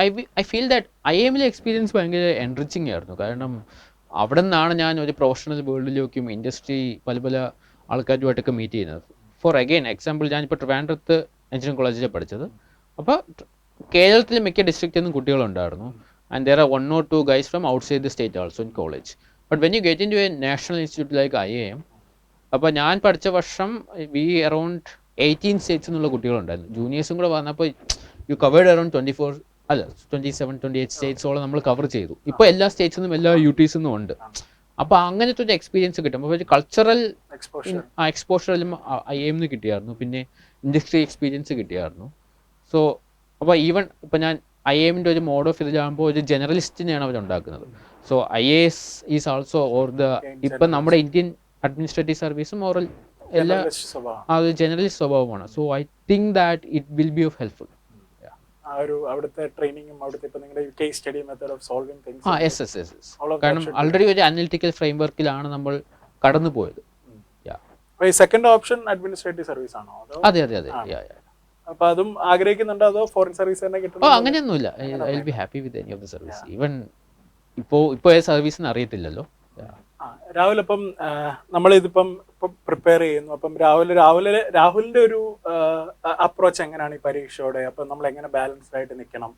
I feel that IIMലെ എക്സ്പീരിയൻസ് ഭയങ്കര എൻറിച്ചിങ് ആയിരുന്നു. കാരണം അവിടെ നിന്നാണ് ഞാൻ ഒരു പ്രൊഫഷണൽ വേൾഡിലേക്കും ഇൻഡസ്ട്രി പല പല ആൾക്കാരുമായിട്ടൊക്കെ മീറ്റ് ചെയ്യുന്നത്. ഫോർ അഗെയിൻ എക്സാമ്പിൾ ഞാനിപ്പോൾ ട്രിവാൻഡ്രത്ത് എഞ്ചിനീയറിംഗ് കോളേജിലാണ് പഠിച്ചത്. അപ്പോൾ കേരളത്തിലെ മിക്ക ഡിസ്ട്രിക്റ്റിൽ നിന്നും കുട്ടികളുണ്ടായിരുന്നു. And there are 1 or 2 guys from outside the state also in college. But when you get in to a national institute like IIM, അപ്പോൾ ഞാൻ പഠിച്ച വർഷം വി അറൗണ്ട് 18 സ്റ്റേറ്റ്സ് എന്നുള്ള കുട്ടികളുണ്ടായിരുന്നു. ജൂനിയേഴ്സും കൂടെ വന്നപ്പോൾ യു കവേർഡ് അറൗണ്ട് 27-28 സ്റ്റേറ്റ്സോളം നമ്മൾ കവർ ചെയ്തു. ഇപ്പോൾ എല്ലാ സ്റ്റേറ്റ്സിൽ നിന്നും എല്ലാ UTs നിന്നും ഉണ്ട്. അപ്പോൾ അങ്ങനത്തെ ഒരു എക്സ്പീരിയൻസ് കിട്ടും. അപ്പോൾ ഒരു കൾച്ചറൽ എക്സ്പോഷറിലും IIM കിട്ടിയായിരുന്നു. പിന്നെ ഇൻഡസ്ട്രി എക്സ്പീരിയൻസ് കിട്ടിയായിരുന്നു. സോ അപ്പോൾ ഈവൻ ഇപ്പോൾ ഞാൻ IIMൻ്റെ ഒരു മോഡ് ഓഫ് ഇതിലാകുമ്പോൾ ഒരു ജനറലിസ്റ്റിനെയാണ് അവർ ഉണ്ടാക്കുന്നത്. So IAS is also or the ഇപ്പം നമ്മുടെ ഇന്ത്യൻ അഡ്മിനിസ്ട്രേറ്റീവ് സർവീസും ഓറൽ എല്ലാ അത് ജനറലിസ്റ്റ് സ്വഭാവമാണ്. So I think that it will B of helpful. അവിടുത്തെ ട്രെയിനിങ്ങും അവിടുത്തെ ഇപ്പൊ നിങ്ങളുടെ case study method of solving things. Yes. കാരണം ഓൾറെഡി ഒരു അനലിറ്റിക്കൽ ഫ്രെയിംവർക്കിലാണ് നമ്മൾ കടന്നു പോയത്. ഈ സെക്കൻഡ് ഓപ്ഷൻ അഡ്മിനിസ്ട്രേറ്റീവ് സർവീസ് ആണോ? അതെ. അപ്പൊ അതും ആഗ്രഹിക്കുന്നുണ്ടോ അതോ ഫോറിൻ സർവീസ് തന്നെ കിട്ടും? അങ്ങനെയൊന്നുമില്ല. I will be happy with any of the service. Even ഇപ്പോൾ സർവീസിന് അറിയത്തില്ലല്ലോ. രാഹുൽ അപ്പം നമ്മളിതിപ്പം പ്രിപ്പയർ ചെയ്യുന്നു. അപ്പം രാഹുലിന്റെ ഒരു അപ്രോച്ച് എങ്ങനെയാണ് ഈ പരീക്ഷയോടെ? അപ്പം നമ്മൾ എങ്ങനെ ബാലൻസ്ഡ് ആയിട്ട് നിൽക്കണം?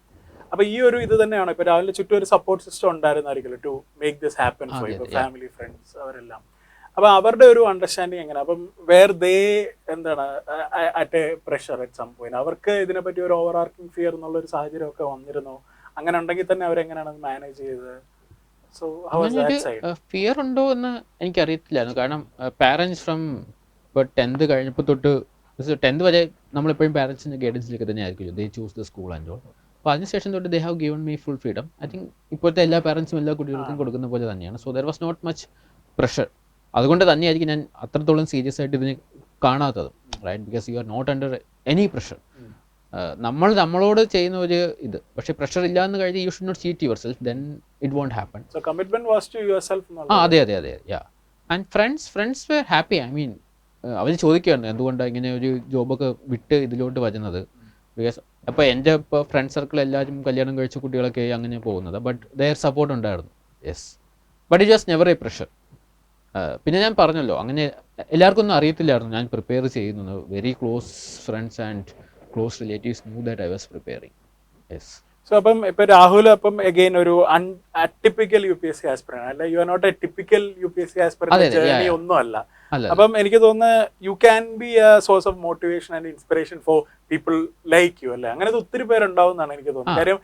അപ്പൊ ഈ ഒരു ഇത് തന്നെയാണ് ഇപ്പൊ രാഹുലിന്റെ ചുറ്റും ഒരു സപ്പോർട്ട് സിസ്റ്റം ഉണ്ടായിരുന്നായിരിക്കുമല്ലോ to make this happen for you, family, friends അവരെല്ലാം. അപ്പൊ അവരുടെ ഒരു അണ്ടർസ്റ്റാൻഡിങ് എങ്ങനെ? അപ്പം വേർ ദേ എന്താണ് at a pressure at some point അവർക്ക് ഇതിനെപ്പറ്റി ഒരു ഓവർ ആർക്കിംഗ് ഫിയർ എന്നുള്ള ഒരു സാഹചര്യമൊക്കെ വന്നിരുന്നോ? അങ്ങനെ ഉണ്ടെങ്കിൽ തന്നെ അവരെങ്ങനെയാണ് അത് മാനേജ് ചെയ്തത്? ഫിയർ ഉണ്ടോ എന്ന് എനിക്കറിയത്തില്ലായിരുന്നു. കാരണം പാരൻസ് ഫ്രം ഇപ്പോൾ 10th കഴിഞ്ഞപ്പോൾ തൊട്ട് 10th വരെ നമ്മളെപ്പോഴും പാരൻസിൻ്റെ ഗൈഡൻസിലേക്ക് തന്നെ ആയിരിക്കുമല്ലോ. They choose the school and all. അപ്പോൾ അതിനുശേഷം തൊട്ട് they have given me full freedom. I think ഇപ്പോഴത്തെ എല്ലാ പാരൻസും എല്ലാ കുട്ടികൾക്കും കൊടുക്കുന്ന പോലെ തന്നെയാണ്. So there was not much pressure. അതുകൊണ്ട് തന്നെയായിരിക്കും ഞാൻ അത്രത്തോളം സീരിയസ് ആയിട്ട് ഇതിനെ കാണാത്തത്, right? Because you are not under any pressure. നമ്മളോട് ചെയ്യുന്ന ഒരു ഇത്, പക്ഷേ പ്രഷർ ഇല്ലാന്ന് കഴിഞ്ഞാൽ you should not cheat yourself, then it won't happen. So commitment was to yourself. അതെ. And friends were happy. I mean അവർ ചോദിക്കുകയാണ് എന്തുകൊണ്ടാണ് ഇങ്ങനെ ഒരു ജോബൊക്കെ വിട്ട് ഇതിലോട്ട് വരുന്നത്. ബിക്കോസ് അപ്പോൾ എൻ്റെ ഇപ്പോൾ ഫ്രണ്ട് സർക്കിൾ എല്ലാവരും കല്യാണം കഴിച്ച കുട്ടികളൊക്കെ അങ്ങനെ പോകുന്നത്. ബട്ട് ദെയർ സപ്പോർട്ട് ഉണ്ടായിരുന്നു. Yes, but it was never A pressure. പിന്നെ ഞാൻ പറഞ്ഞല്ലോ, അങ്ങനെ എല്ലാവർക്കും ഒന്നും അറിയത്തില്ലായിരുന്നു ഞാൻ പ്രിപ്പയർ ചെയ്യുന്നത്. Very close friends and close relatives knew that I was preparing. Yes. So അപ്പം ഇപ്പൊ രാഹുൽ അപ്പം again ഒരു അറ്റിപ്പിക്കൽ UPSC ആസ്പിറന്റ് അല്ല, you are not a typical UPSC aspirant journey ഒന്നും അല്ല. അപ്പം എനിക്ക് തോന്നുന്നു you can be a source of motivation and inspiration for people like you അല്ലേ? അങ്ങനത്തെ ഒത്തിരി പേരുണ്ടാവും എന്നാണ് എനിക്ക് തോന്നുന്നത്. കാര്യം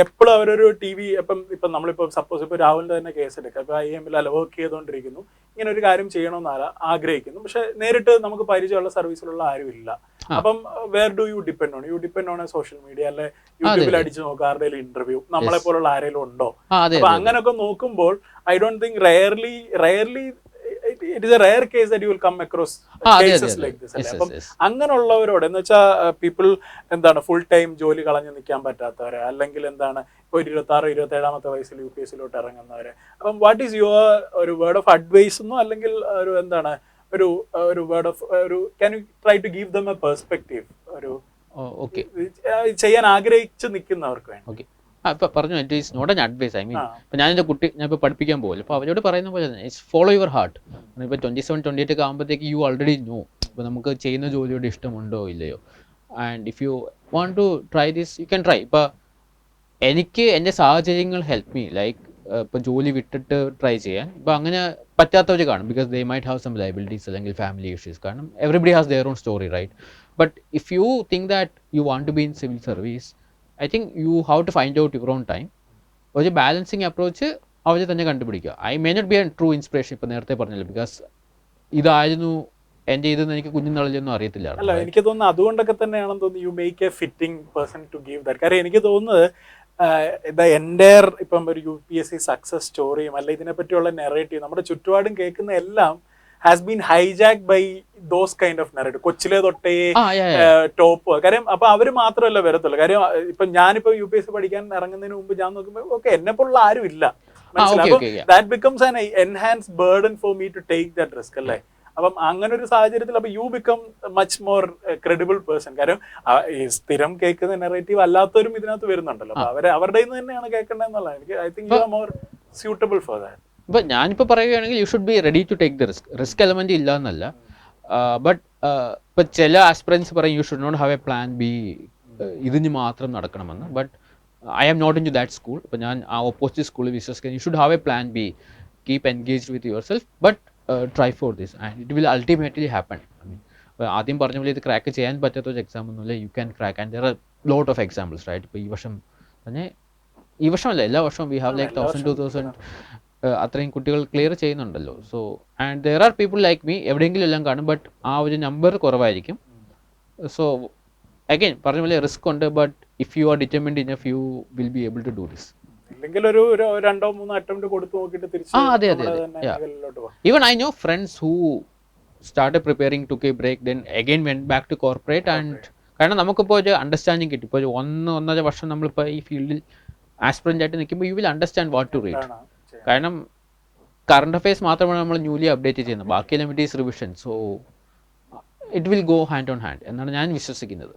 എപ്പോഴും അവരൊരു TV ഇപ്പം നമ്മളിപ്പോൾ സപ്പോസ് ഇപ്പോൾ രാഹുലിന്റെ തന്നെ കേസ് എടുക്കുക. ഇപ്പൊ IIMൽ അല്ല വർക്ക് ചെയ്തുകൊണ്ടിരിക്കുന്നു, ഇങ്ങനെ ഒരു കാര്യം ചെയ്യണമെന്ന് ആഗ്രഹിക്കുന്നു, പക്ഷെ നേരിട്ട് നമുക്ക് പരിചയമുള്ള സർവീസിലുള്ള ആരും ഇല്ല. അപ്പം where do you depend on? You depend on a social media അല്ലെ? യൂട്യൂബിൽ അടിച്ചു നോക്കുക ആരുടെയും ഇന്റർവ്യൂ, നമ്മളെ പോലുള്ള ആരെങ്കിലും ഉണ്ടോ? അപ്പൊ അങ്ങനെയൊക്കെ നോക്കുമ്പോൾ I don't think rarely it is a rare case that you will come across cases like this അല്ലേ. അപ്പം അങ്ങനെയുള്ളവരോട് എന്ന് വെച്ചാൽ പീപ്പിൾ എന്താണ് ഫുൾ ടൈം ജോലി കളഞ്ഞു നിൽക്കാൻ പറ്റാത്തവരെ, അല്ലെങ്കിൽ എന്താണ് ഇപ്പോൾ 26-27 വയസ്സിൽ UPSCയിലോട്ട് ഇറങ്ങുന്നവരെ, അപ്പം വാട്ട് ഈസ് യുവർ ഒരു വേർഡ് ഓഫ് അഡ്വൈസ് എന്നോ അല്ലെങ്കിൽ ഒരു എന്താണ് ഒരു വേർഡ് ഓഫ് ഒരു can you try to give them a perspective, ഒരു ചെയ്യാൻ ആഗ്രഹിച്ച് നിൽക്കുന്നവർക്ക് വേണ്ടി? ഓക്കെ, ഇപ്പം പറഞ്ഞു, it is not an advice. I mean ഇപ്പം ഞാൻ ഇപ്പോൾ പഠിപ്പിക്കാൻ പോകുമല്ലോ, അപ്പോൾ അവരോട് പറയുന്ന പോലെ തന്നെ ഇറ്റ്സ് ഫോളോ യുവർ ഹാർട്ട്. ഇപ്പോൾ 27-28 ഒക്കെ ആകുമ്പോഴത്തേക്ക് യു ഓൾറെഡി നോ ഇപ്പോൾ നമുക്ക് ചെയ്യുന്ന ജോലിയോട് ഇഷ്ടമുണ്ടോ ഇല്ലയോ. And if you want to try this you can try. ഇപ്പോൾ എനിക്ക് എൻ്റെ സാഹചര്യങ്ങൾ ഹെൽപ്പ് മീ, ലൈക്ക് ഇപ്പോൾ ജോലി വിട്ടിട്ട് ട്രൈ ചെയ്യാൻ. ഇപ്പോൾ അങ്ങനെ പറ്റാത്തവർ കാണും, because they might have some liabilities അല്ലെങ്കിൽ ഫാമിലി ഇഷ്യൂസ്. കാരണം everybody has their own story, right? But if you think that you want to be in civil service, I think you have to find out your own time. ഒരു balancing approach അവർ തന്നെ കണ്ടുപിടിക്കുക. I may not be a true inspiration, ഇപ്പോൾ നേരത്തെ പറഞ്ഞല്ലോ, because ഇതായിരുന്നു എൻ്റെ ഇതെന്ന് എനിക്ക് കുഞ്ഞുനാളിലൊന്നും അറിയത്തില്ല. അല്ല, എനിക്ക് തോന്നുന്നു അതുകൊണ്ടൊക്കെ തന്നെയാണെന്ന് തോന്നുന്നു you make a fitting person to give that. കാരണം എനിക്ക് തോന്നുന്നത് ദ എൻ്റയർ ഇപ്പം ഒരു UPSC സക്സസ് സ്റ്റോറിയും അല്ല ഇതിനെപ്പറ്റിയുള്ള നെറേറ്റീവ് നമ്മുടെ ചുറ്റുപാടും കേൾക്കുന്ന എല്ലാം has been hijacked by those kind of narrative. കൊച്ചിലെ തൊട്ടേ ടോപ്പ്. കാര്യം അപ്പൊ അവര് മാത്രമല്ല വരത്തുള്ളൂ. കാര്യം ഇപ്പൊ ഞാനിപ്പോ UPSC പഠിക്കാൻ ഇറങ്ങുന്നതിന് മുമ്പ് ഞാൻ നോക്കുമ്പോൾ ഓക്കെ എന്നെ പോലുള്ള ആരും ഇല്ല, മനസ്സിലാവും. That becomes an enhance burden for me to take that risk അല്ലേ. അപ്പം അങ്ങനെ ഒരു സാഹചര്യത്തിൽ അപ്പൊ you become much more credible person. കാര്യം ഈ സ്ഥിരം കേൾക്കുന്ന നെറേറ്റീവ് അല്ലാത്തവരും ഇതിനകത്ത് വരുന്നുണ്ടല്ലോ, അപ്പൊ അവരുടെ നിന്ന് തന്നെയാണ് കേൾക്കേണ്ടതെന്നുള്ളത്. എനിക്ക് I think you are more suitable for that. ഇപ്പം ഞാനിപ്പോൾ പറയുകയാണെങ്കിൽ you should be ready to take the risk element ഇല്ല എന്നല്ല. ബട്ട് ഇപ്പം ചില ആസ്പിറൻസ് പറയും you should not have a plan B, ഇതിന് മാത്രം നടക്കണമെന്ന്. But I am not in to that school. ഇപ്പം ഞാൻ ആ ഓപ്പോസിറ്റ് സ്കൂളിൽ വിശ്വസിക്കുന്നത് you should have a plan B, keep engaged with your self, but try for this and it will ultimately happen. I mean ആദ്യം പറഞ്ഞ പോലെ ഇത് crack ചെയ്യാൻ പറ്റാത്ത ഒരു എക്സാം ഒന്നുമില്ല, you can crack. And there are lot of examples, right? ഇപ്പോൾ ഈ വർഷം തന്നെ, ഈ വർഷമല്ല എല്ലാ വർഷവും വി ഹാവ് ലൈക്ക് 1000-2000 അത്രയും കുട്ടികൾ ക്ലിയർ ചെയ്യുന്നുണ്ടല്ലോ. So and there are people like me, എവിടെയെങ്കിലും എല്ലാം കാണും, ബട്ട് ആ ഒരു നമ്പർ കുറവായിരിക്കും. സോ അഗൈൻ പറഞ്ഞ പോലെ റിസ്ക് ഉണ്ട്, but if you are determined enough you will be able to do this. Even I know friends who started preparing, took a break, then again went back to corporate. And കാരണം നമുക്കിപ്പോൾ ഒരു understanding കിട്ടി. ഇപ്പോൾ 1-1.5 വർഷം നമ്മളിപ്പോൾ ഈ ഫീൽഡിൽ aspirant ആയിട്ട് നിൽക്കുമ്പോൾ you will understand what to read. കാരണം കറണ്ട് അഫയേഴ്സ് മാത്രമാണ് നമ്മൾ ന്യൂലി അപ്ഡേറ്റ് ചെയ്യുന്നത്, ബാക്കിയെല്ലാം it is revision. So it will go hand on hand എന്നാണ് ഞാൻ വിശ്വസിക്കുന്നത്.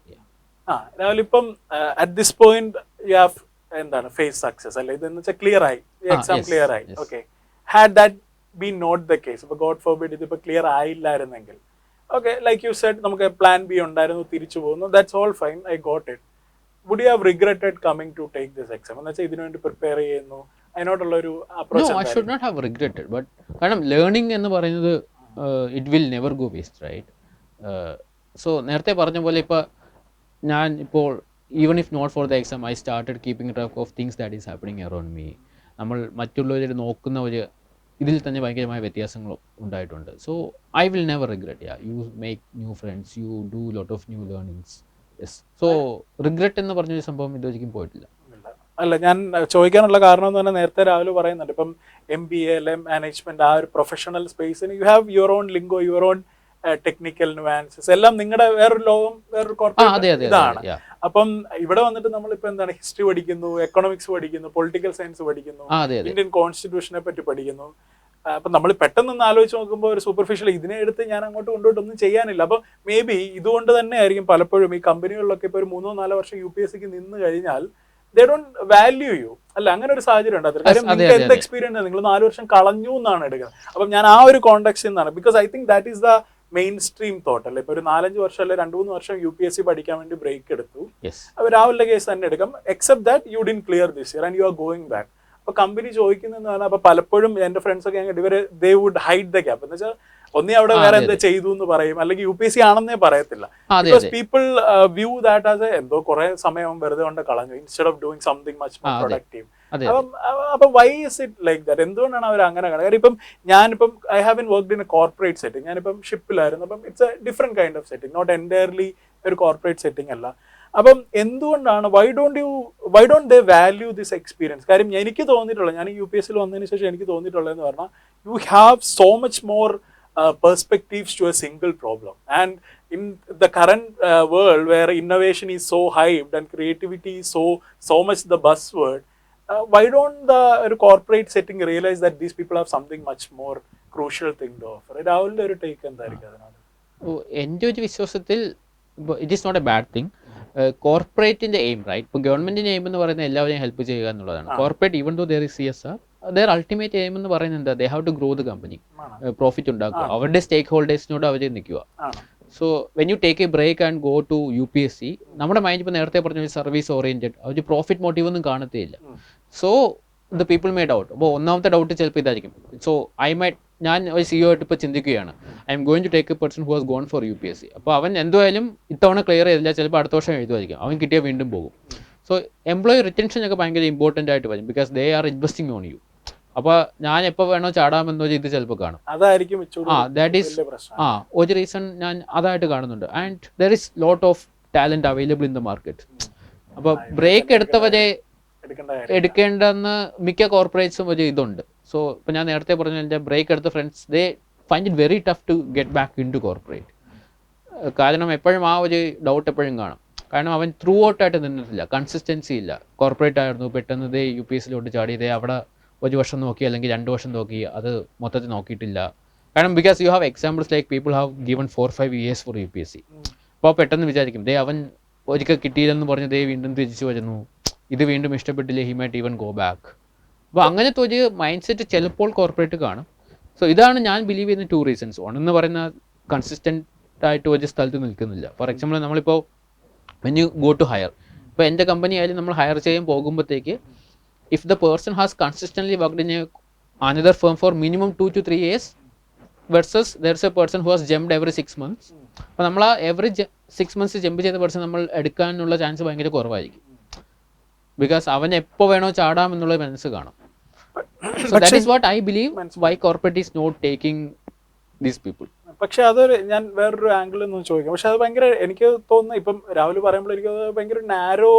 ഇപ്പം at this point you have എന്താണ് ഫേസ് സക്സസ് അല്ലെ, ഇതെന്ന് വെച്ചാൽ ക്ലിയർ ആയി, എക്സാം ക്ലിയർ ആയി. Okay, had that been not the case, ഇപ്പൊ ഗോഡ് ഫോർബിഡ് ഇതിപ്പോ ക്ലിയർ ആയില്ലായിരുന്നെങ്കിൽ, ഓക്കെ ലൈക്ക് യു സെഡ് നമുക്ക് പ്ലാൻ ബി ഉണ്ടായിരുന്നു, തിരിച്ചു പോകുന്നു, that's all fine, I got it. Would you have regretted coming to take this exam എന്ന് വെച്ചാൽ ഇതിനു വേണ്ടി പ്രിപ്പയർ ചെയ്യുന്നു, അതിനോടുള്ള ഒരു approach? No, I should not have regretted, but കാരണം ലേണിംഗ് എന്ന് പറയുന്നത് it will never go waste, right? So നേരത്തെ പറഞ്ഞ പോലെ ഇപ്പോൾ ഞാൻ ഇപ്പോൾ even if not for the exam I started keeping track of things that is happening around me. നമ്മൾ മറ്റുള്ളവരെ നോക്കുന്ന ഒരു ഇതിൽ തന്നെ ഭയങ്കരമായ വ്യത്യാസങ്ങൾ ഉണ്ടായിട്ടുണ്ട്. So I will never regret. You make new friends, you do lot of new learnings. Yes, so regret എന്ന് പറഞ്ഞൊരു സംഭവം ഇതുവരെയും പോയിട്ടില്ല. അല്ല, ഞാൻ ചോദിക്കാനുള്ള കാരണം എന്ന് പറഞ്ഞാൽ നേരത്തെ രാവിലെ പറയുന്നുണ്ട്, ഇപ്പം MBA അല്ലെ മാനേജ്മെന്റ് ആ ഒരു പ്രൊഫഷണൽ സ്പേസിന് you have your own lingo, your own technical nuances എല്ലാം നിങ്ങളുടെ വേറൊരു ലോകം, വേറൊരു കോർപ്പറേറ്റ് ഇതാണ്. അപ്പം ഇവിടെ വന്നിട്ട് നമ്മളിപ്പോ എന്താണ് ഹിസ്റ്ററി പഠിക്കുന്നു, എക്കണോമിക്സ് പഠിക്കുന്നു, പൊളിറ്റിക്കൽ സയൻസ് പഠിക്കുന്നു, ഇന്ത്യൻ കോൺസ്റ്റിറ്റ്യൂഷനെ പറ്റി പഠിക്കുന്നു. അപ്പൊ നമ്മൾ പെട്ടെന്ന് ആലോചിച്ച് നോക്കുമ്പോൾ ഒരു സൂപ്പർഫിഷ്യൽ ഇതിനെ എടുത്ത് ഞാൻ അങ്ങോട്ട് കൊണ്ടുപോയിട്ടൊന്നും ചെയ്യാനില്ല. അപ്പൊ മേ ബി ഇതുകൊണ്ട് തന്നെ ആയിരിക്കും പലപ്പോഴും ഈ കമ്പനികളിലൊക്കെ ഇപ്പൊ ഒരു 3-4 വർഷം UPSCക്ക് നിന്ന് കഴിഞ്ഞാൽ they don't value you. അല്ല, അങ്ങനെ ഒരു സാഹചര്യം ഉണ്ടാകത്തില്ല. കാര്യം നിങ്ങൾക്ക് എന്ത് എക്സ്പീരിയൻസ്, നിങ്ങൾ 4 വർഷം കളഞ്ഞു എന്നാണ് എടുക്കുന്നത്. അപ്പം ഞാൻ ആ ഒരു കോണ്ടെക്സ്റ്റിൽ നിന്നാണ്, because I think that is the main stream thought അല്ലേ. ഇപ്പൊ ഒരു 4-5 വർഷം അല്ലെ 2-3 വർഷം UPSC പഠിക്കാൻ വേണ്ടി ബ്രേക്ക് എടുത്തു, അവർ രാവിലെ കേസ് തന്നെ എടുക്കാം. Except that you didn't clear this year and you are going back. അപ്പൊ കമ്പനി ചോദിക്കുന്നതെന്ന് പറഞ്ഞാൽ, അപ്പൊ പലപ്പോഴും എന്റെ ഫ്രണ്ട്സ് ഒക്കെ ഇവര് they would hide the gap എന്ന് വെച്ചാൽ ഒന്നേ അവിടെ വേറെ എന്താ ചെയ്തു എന്ന് പറയും, അല്ലെങ്കിൽ UPSC ആണെന്നേ പറയത്തില്ല. Because people view that as എന്തോ കുറെ സമയം വെറുതെ കൊണ്ട് കളഞ്ഞു, instead of doing something much more productive. അപ്പം why is it like that? എന്തുകൊണ്ടാണ് അവർ അങ്ങനെ കാണുന്നത്? കാര്യം ഇപ്പം ഞാനിപ്പം I have been worked in a corporate setting. ഞാനിപ്പം ഷിപ്പിലായിരുന്നു. അപ്പം it's a different kind of setting, not entirely ഒരു കോർപ്പറേറ്റ് സെറ്റിംഗ് അല്ല. അപ്പം എന്തുകൊണ്ടാണ് why don't they value this experience? കാര്യം എനിക്ക് തോന്നിയിട്ടുള്ളത്, ഞാൻ UPSCയിൽ വന്നതിന് ശേഷം എനിക്ക് തോന്നിയിട്ടുള്ളതെന്ന് പറഞ്ഞാൽ you have so much more perspectives to a single problem. And in the current world where innovation is so hyped and creativity is so much the buzzword, why don't the corporate setting realize that these people have something much more crucial thing to offer? രാഹുലിന്റെ ഒരു take എന്തായിരിക്കും അതിനകത്ത്? എൻ്റെ ഒരു വിശ്വാസത്തിൽ it is not a bad thing. കോർപ്പറേറ്റിൻ്റെ aim, right, ഇപ്പോൾ ഗവൺമെൻറ്റിൻ്റെ എയിം എന്ന് പറയുന്നത് എല്ലാവരെയും ഹെൽപ്പ് ചെയ്യുക എന്നുള്ളതാണ്. Corporate even though there is CSR, their ultimate aim എന്ന് പറയുന്നത് എന്താ, they have to grow the company, profit ഉണ്ടാക്കുക, അവരുടെ സ്റ്റേക്ക് ഹോൾഡേഴ്സിനോട് അവർ നിൽക്കുക. So when you take a break and go to UPSC, നമ്മുടെ മൈൻഡ് ഇപ്പോൾ നേരത്തെ പറഞ്ഞ സർവീസ് ഓറിയൻറ്റഡ്, അവർ പ്രോഫിറ്റ് മോട്ടീവ് ഒന്നും കാണത്തേയില്ല. So the people may doubt. അപ്പോൾ ഒന്നാമത്തെ ഡൗട്ട് ചിലപ്പോൾ ഇതായിരിക്കും. സോ ഞാൻ ഒരു CEO ആയിട്ട് ഇപ്പോൾ ചിന്തിക്കുകയാണ്, I am going to take a person who has gone for UPSC. അപ്പോൾ അവൻ എന്തായാലും ഇത്തവണ ക്ലിയർ ചെയ്തില്ല, ചിലപ്പോൾ അടുത്ത വർഷം എഴുതുമായിരിക്കും, അവൻ കിട്ടിയാൽ വീണ്ടും പോകും. സോ എംപ്ലോയി റിറ്റൻഷൻ ഒക്കെ ഭയങ്കര ഇമ്പോർട്ടൻ്റ് ആയിട്ട് വരും, because they are investing on you. അപ്പോൾ ഞാൻ എപ്പോൾ വേണോ ചാടാമെന്നോ ഇത് ചിലപ്പോൾ കാണും. അതായിരിക്കും ദാറ്റ് ഈസ് ഒരു റീസൺ ഞാൻ അതായിട്ട് കാണുന്നുണ്ട്. And there is lot of talent available in the market. അപ്പോൾ ബ്രേക്ക് എടുത്തവരെ എടുക്കേണ്ടെന്ന് മിക്ക കോർപ്പറേറ്റ്സും ഒരു ഇതുണ്ട്. സോ ഇപ്പോൾ ഞാൻ നേരത്തെ പറഞ്ഞ എൻ്റെ ബ്രേക്ക് എടുത്ത friends, they find it very tough to get back into corporate. കാരണം എപ്പോഴും ആ ഒരു ഡൗട്ട് എപ്പോഴും കാണും. കാരണം അവൻ ത്രൂ ഔട്ടായിട്ട് നിന്നിട്ടില്ല, കൺസിസ്റ്റൻസി ഇല്ല. കോർപ്പറേറ്റ് ആയിരുന്നു, പെട്ടെന്ന് ദേ UPSCയിലോട്ട് ചാടി, ദേ അവിടെ ഒരു വർഷം നോക്കി അല്ലെങ്കിൽ 2 വർഷം നോക്കി, അത് മൊത്തത്തിൽ നോക്കിയിട്ടില്ല. കാരണം because you have examples like people have given 4-5 years for UPSC. അപ്പോൾ പെട്ടെന്ന് വിചാരിക്കും ദേ അവൻ ഒരിക്കൽ കിട്ടിയില്ലെന്ന് പറഞ്ഞ് ദേ വീണ്ടും തിരിച്ചു വരുന്നു, ഇത് വീണ്ടും ഇഷ്ടപ്പെട്ടില്ലേ, he might even go back. അപ്പോൾ അങ്ങനത്തെ ഒരു മൈൻഡ് സെറ്റ് ചിലപ്പോൾ കോർപ്പറേറ്റ് കാണും. സോ ഇതാണ് ഞാൻ ബിലീവ് ചെയ്യുന്ന 2 reasons. ഒന്ന് പറയുന്ന കൺസിസ്റ്റൻ്റ് ആയിട്ട് ഒരു സ്ഥലത്ത് നിൽക്കുന്നില്ല. ഫോർ എക്സാമ്പിൾ നമ്മളിപ്പോൾ when you go to hire, ഇപ്പോൾ എൻ്റെ കമ്പനി ആയാലും നമ്മൾ ഹയർ ചെയ്യാൻ പോകുമ്പോഴത്തേക്ക്, if the person has consistently worked in another firm for minimum 2 to 3 years versus there's a person who has jumped every 6 months, അപ്പോൾ നമ്മൾ ആ എവറി 6 months ജമ്പ് ചെയ്ത പേഴ്സൺ നമ്മൾ എടുക്കാനുള്ള ചാൻസ് ഭയങ്കര കുറവായിരിക്കും. ബിക്കോസ് അവൻ എപ്പോൾ വേണോ ചാടാം എന്നുള്ള മനസ്സ് കാണും. So that is what I believe why corporate is not taking these people. പക്ഷെ അതൊരു ഞാൻ വേറൊരു ആംഗിളിൽ നിന്ന് ചോദിക്കാം. പക്ഷെ അത് ഭയങ്കര, എനിക്ക് തോന്നുന്നു ഇപ്പം രാഹുൽ പറയുമ്പോൾ എനിക്ക് ഭയങ്കര നാരോ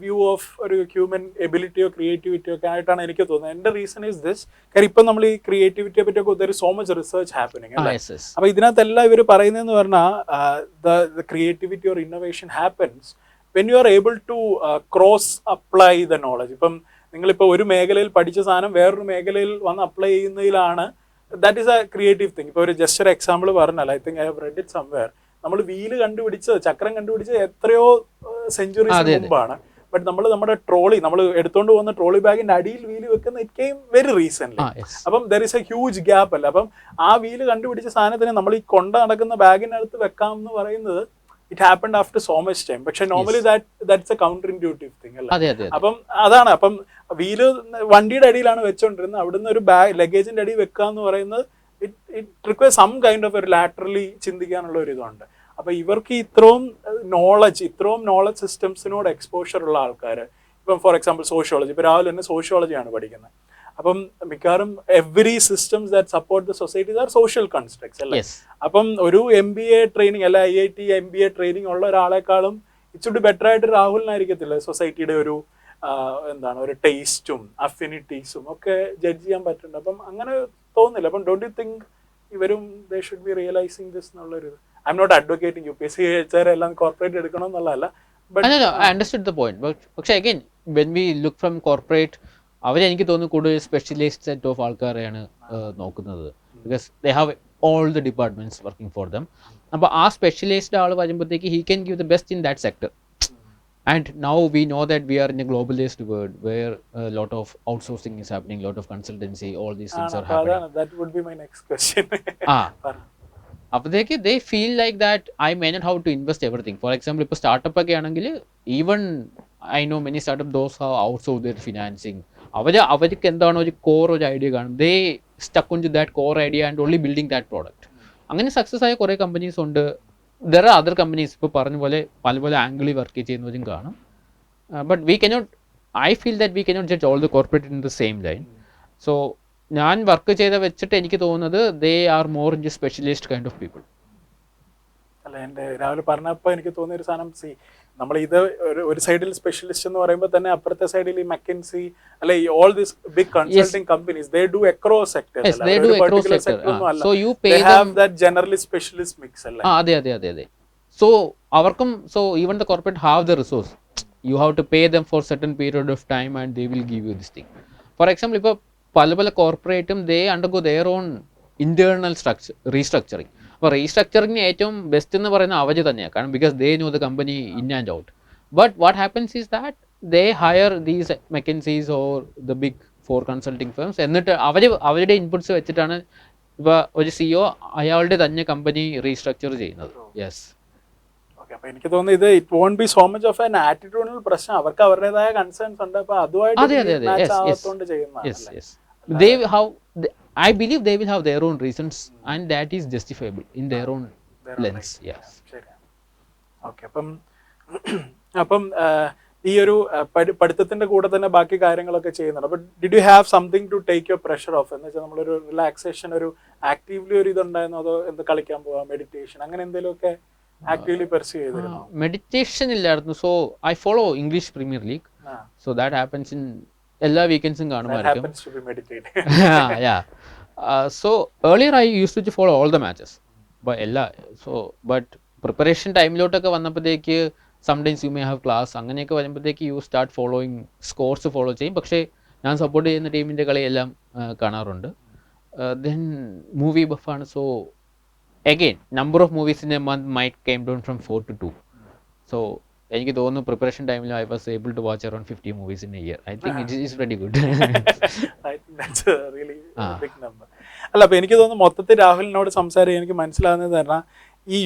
വ്യൂ ഓഫ് ഒരു ഹ്യൂമൻ എബിലിറ്റിയോ ക്രിയേറ്റിവിറ്റിയോ ഒക്കെ ആയിട്ടാണ് എനിക്ക് തോന്നുന്നത്. എൻ്റെ റീസൺ ഈസ് ദിസ്. കാര്യം ഇപ്പം നമ്മൾ ഈ ക്രിയേറ്റിവിറ്റിയെ പറ്റിയൊക്കെ there is so much research happening അല്ലേ. അപ്പോൾ ഇതിനകത്തെല്ലാം ഇവർ പറയുന്നതെന്ന് പറഞ്ഞാൽ the creativity or innovation happens when you are able to cross apply the knowledge. ഇപ്പം നിങ്ങളിപ്പോൾ ഒരു മേഖലയിൽ പഠിച്ച സാധനം വേറൊരു മേഖലയിൽ വന്ന് അപ്ലൈ ചെയ്യുന്നതിലാണ്, that is a creative thing. ഇപ്പോൾ ഒരു ജസ്റ്റ് ഒരു എക്സാമ്പിൾ പറഞ്ഞാൽ, I think I have read it somewhere, നമ്മൾ വീല് കണ്ടുപിടിച്ചത്, ചക്രം കണ്ടുപിടിച്ചത് എത്രയോ സെഞ്ചുറീസ് മുമ്പാണ്. ബട്ട് നമ്മുടെ ട്രോളി, നമ്മൾ എടുത്തോണ്ട് പോകുന്ന ട്രോളി ബാഗിന്റെ അടിയിൽ വീല് വെക്കുന്ന ഇറ്റ് കെയിം വെരി റീസെന്റ്. അപ്പം there is A huge gap അല്ല. അപ്പം ആ വീല് കണ്ടുപിടിച്ച സാധനത്തിന് നമ്മൾ ഈ കൊണ്ട നടക്കുന്ന ബാഗിനകത്ത് വെക്കാം എന്ന് പറയുന്നത് it happened after so much time. പക്ഷെ normally that's a counter intuitive thing അല്ലേ. അപ്പം അതാണ്, അപ്പം വീല് വണ്ടിയുടെ അടിയിലാണ് വെച്ചോണ്ടിരുന്നത്, അവിടുന്ന് ഒരു ബാഗ് ലഗേജിന്റെ അടിയിൽ വെക്കുക എന്ന് പറയുന്നത് it require some kind of ഒരു ലാറ്ററലി ചിന്തിക്കാനുള്ള ഒരു ഇതുണ്ട്. അപ്പൊ ഇവർക്ക് ഇത്രയും നോളജ് സിസ്റ്റംസിനോട് എക്സ്പോഷർ ഉള്ള ആൾക്കാർ, ഇപ്പം ഫോർ എക്സാമ്പിൾ സോഷ്യോളജി, ഇപ്പൊ രാവിലെ തന്നെ സോഷ്യോളജിയാണ് പഠിക്കുന്നത്. അപ്പം മിക്കവാറും every systems that support the society are social constructs അല്ലേ. അപ്പം ഒരു MBA ട്രെയിനിങ് അല്ല IIT MBA ട്രെയിനിങ് ഉള്ള ഒരാളെക്കാളും ഇറ്റ്സ് ബെറ്റർ ആയിട്ട് രാഹുലിനായിരിക്കത്തില്ല സൊസൈറ്റിയുടെ ഒരു എന്താണ് ഒരു ടേസ്റ്റും അഫിനിറ്റീസും ഒക്കെ ജഡ്ജ് ചെയ്യാൻ പറ്റുന്നുണ്ട്. അപ്പം അങ്ങനെ തോന്നുന്നില്ല. അപ്പം ഡോണ്ട് യു തിങ്ക് ഇവരും they should be realising this എന്നുള്ളൊരു, I'm not advocating UPSC എല്ലാം കോർപ്പറേറ്റ് എടുക്കണം എന്നുള്ളതല്ല. I understood the point. പക്ഷേ again when we look from corporate, അവരെനിക്ക് തോന്നുന്നു കൂടുതൽ സ്പെഷ്യലൈസ്ഡ് സെറ്റ് ഓഫ് ആൾക്കാരെയാണ് നോക്കുന്നത്. Because they have all the departments working for them. അപ്പോൾ ആ സ്പെഷ്യലൈസ്ഡ് ആൾ വരുമ്പോഴത്തേക്ക് he can give the best in that sector. And now we know that we are in a globalized world where a lot of outsourcing is happening, lot of consultancy, all these things are happening. That would be my next question. അപ്പോഴത്തേക്ക് they feel like that I may not have to invest everything. For example, ഇപ്പോൾ startup ഒക്കെ ആണെങ്കിൽ even I know many startup those have outsourced their financing. അവർക്ക് എന്താണ് ഒരു core ഒരു idea കാണും, they stuck onto that core idea and only building that product. അങ്ങനെ success ആയ കുറേ കമ്പനീസ് ഉണ്ട്. There are other companies ഇപ്പോൾ പറഞ്ഞ പോലെ പല ആംഗിളിൽ വർക്ക് ചെയ്യുന്നവരും കാണും. But we cannot, I feel that we cannot judge all the corporate in the same line. So ഞാൻ വർക്ക് ചെയ്ത വെച്ചിട്ട് എനിക്ക് തോന്നുന്നത് they are more in the specialist kind of people. അല്ല എൻ്റെ രാവിലെ പറഞ്ഞപ്പോൾ എനിക്ക് തോന്നിയ ഒരു സാധനം നമ്മൾ ഇത് ഒരു സൈഡിൽ സ്പെഷ്യലിസ്റ്റ് എന്ന് പറയുമ്പോൾ തന്നെ അപ്പുറത്തെ സൈഡിൽ ഈ മെക്കൻസി അല്ലെ all this big consulting companies they do across sectors so you pay they have that generally specialist mix അല്ലേ അതെ so അവർക്കും so even the corporate have the resource, you have to pay them for certain period of time and they will give you this thing. For example, ഇപ്പോൾ പല കോർപ്പറേറ്റും they undergo their own internal structure restructuring. അപ്പോൾ റീസ്ട്രക്ചറിങ്ങിന് ഏറ്റവും best എന്ന് പറയുന്നത് അവർ തന്നെയാണ്, കാരണം because they know the company in and out. But what happens is that they hire these McKinseys or the big four consulting firms, എന്നിട്ട് അവരുടെ inputs വെച്ചിട്ടാണ് ഇപ്പോൾ ഒരു CEO അയാളുടെ തന്നെ കമ്പനി റീസ്ട്രക്ചർ ചെയ്യുന്നത്. യെസ്. അപ്പൊ എനിക്ക് തോന്നുന്നു ഇത് it won't be so much of an attitudinal പ്രശ്നം, അവർക്ക് അവരുടേതായ കൺസേൺസ് ഉണ്ട്, അപ്പൊ അതുമായിട്ട് ചെയ്യുന്ന they have I believe they will have their own reasons and that is justifiable in their own lens. Yes. Okay. അപ്പം ഈ ഒരു പഠിത്തത്തിന്റെ കൂടെ തന്നെ ബാക്കി കാര്യങ്ങളൊക്കെ ചെയ്യുന്നുണ്ട്. അപ്പൊ did you have something to take your pressure off എന്ന് വെച്ചാൽ നമ്മളൊരു റിലാക്സേഷൻ ഒരു ആക്റ്റീവ്ലി ഒരു ഇതുണ്ടായിരുന്നോ, അതോ എന്ത് കളിക്കാൻ പോവാ, മെഡിറ്റേഷൻ അങ്ങനെ എന്തെങ്കിലുമൊക്കെ ആക്റ്റീവ്ലി പെർസ്യൂ ചെയ്തിരുന്നോ? മെഡിറ്റേഷൻ ഇല്ലായിരുന്നു. So I follow English Premier League, so that happens in എല്ലാ വീക്കെൻഡ്സും കാണുമായിരിക്കും. So earlier I use to follow all the matches but preparation ടൈമിലോട്ടൊക്കെ വന്നപ്പോഴത്തേക്ക് sometimes you may have class, അങ്ങനെയൊക്കെ വരുമ്പോഴത്തേക്ക് you start following scores follow ചെയ്യും. പക്ഷേ ഞാൻ സപ്പോർട്ട് ചെയ്യുന്ന ടീമിൻ്റെ കളിയെല്ലാം കാണാറുണ്ട്. ദെൻ മൂവി ബഫാണ്. So again number of movies in a month might came down from 4 to 2. So എനിക്ക് തോന്നുന്നു പ്രിപ്പറേഷൻ ടൈമിൽ I was able to watch around 50 movies in a year. I think it is pretty good. I think that's a really big number. അല്ല, അപ്പോൾ എനിക്ക് തോന്നുന്നു മൊത്തത്തിൽ രാഹുലിനോട് സംസാരിക്കാൻ എനിക്ക് മനസ്സിലാകുന്നത് പറഞ്ഞാൽ ഈ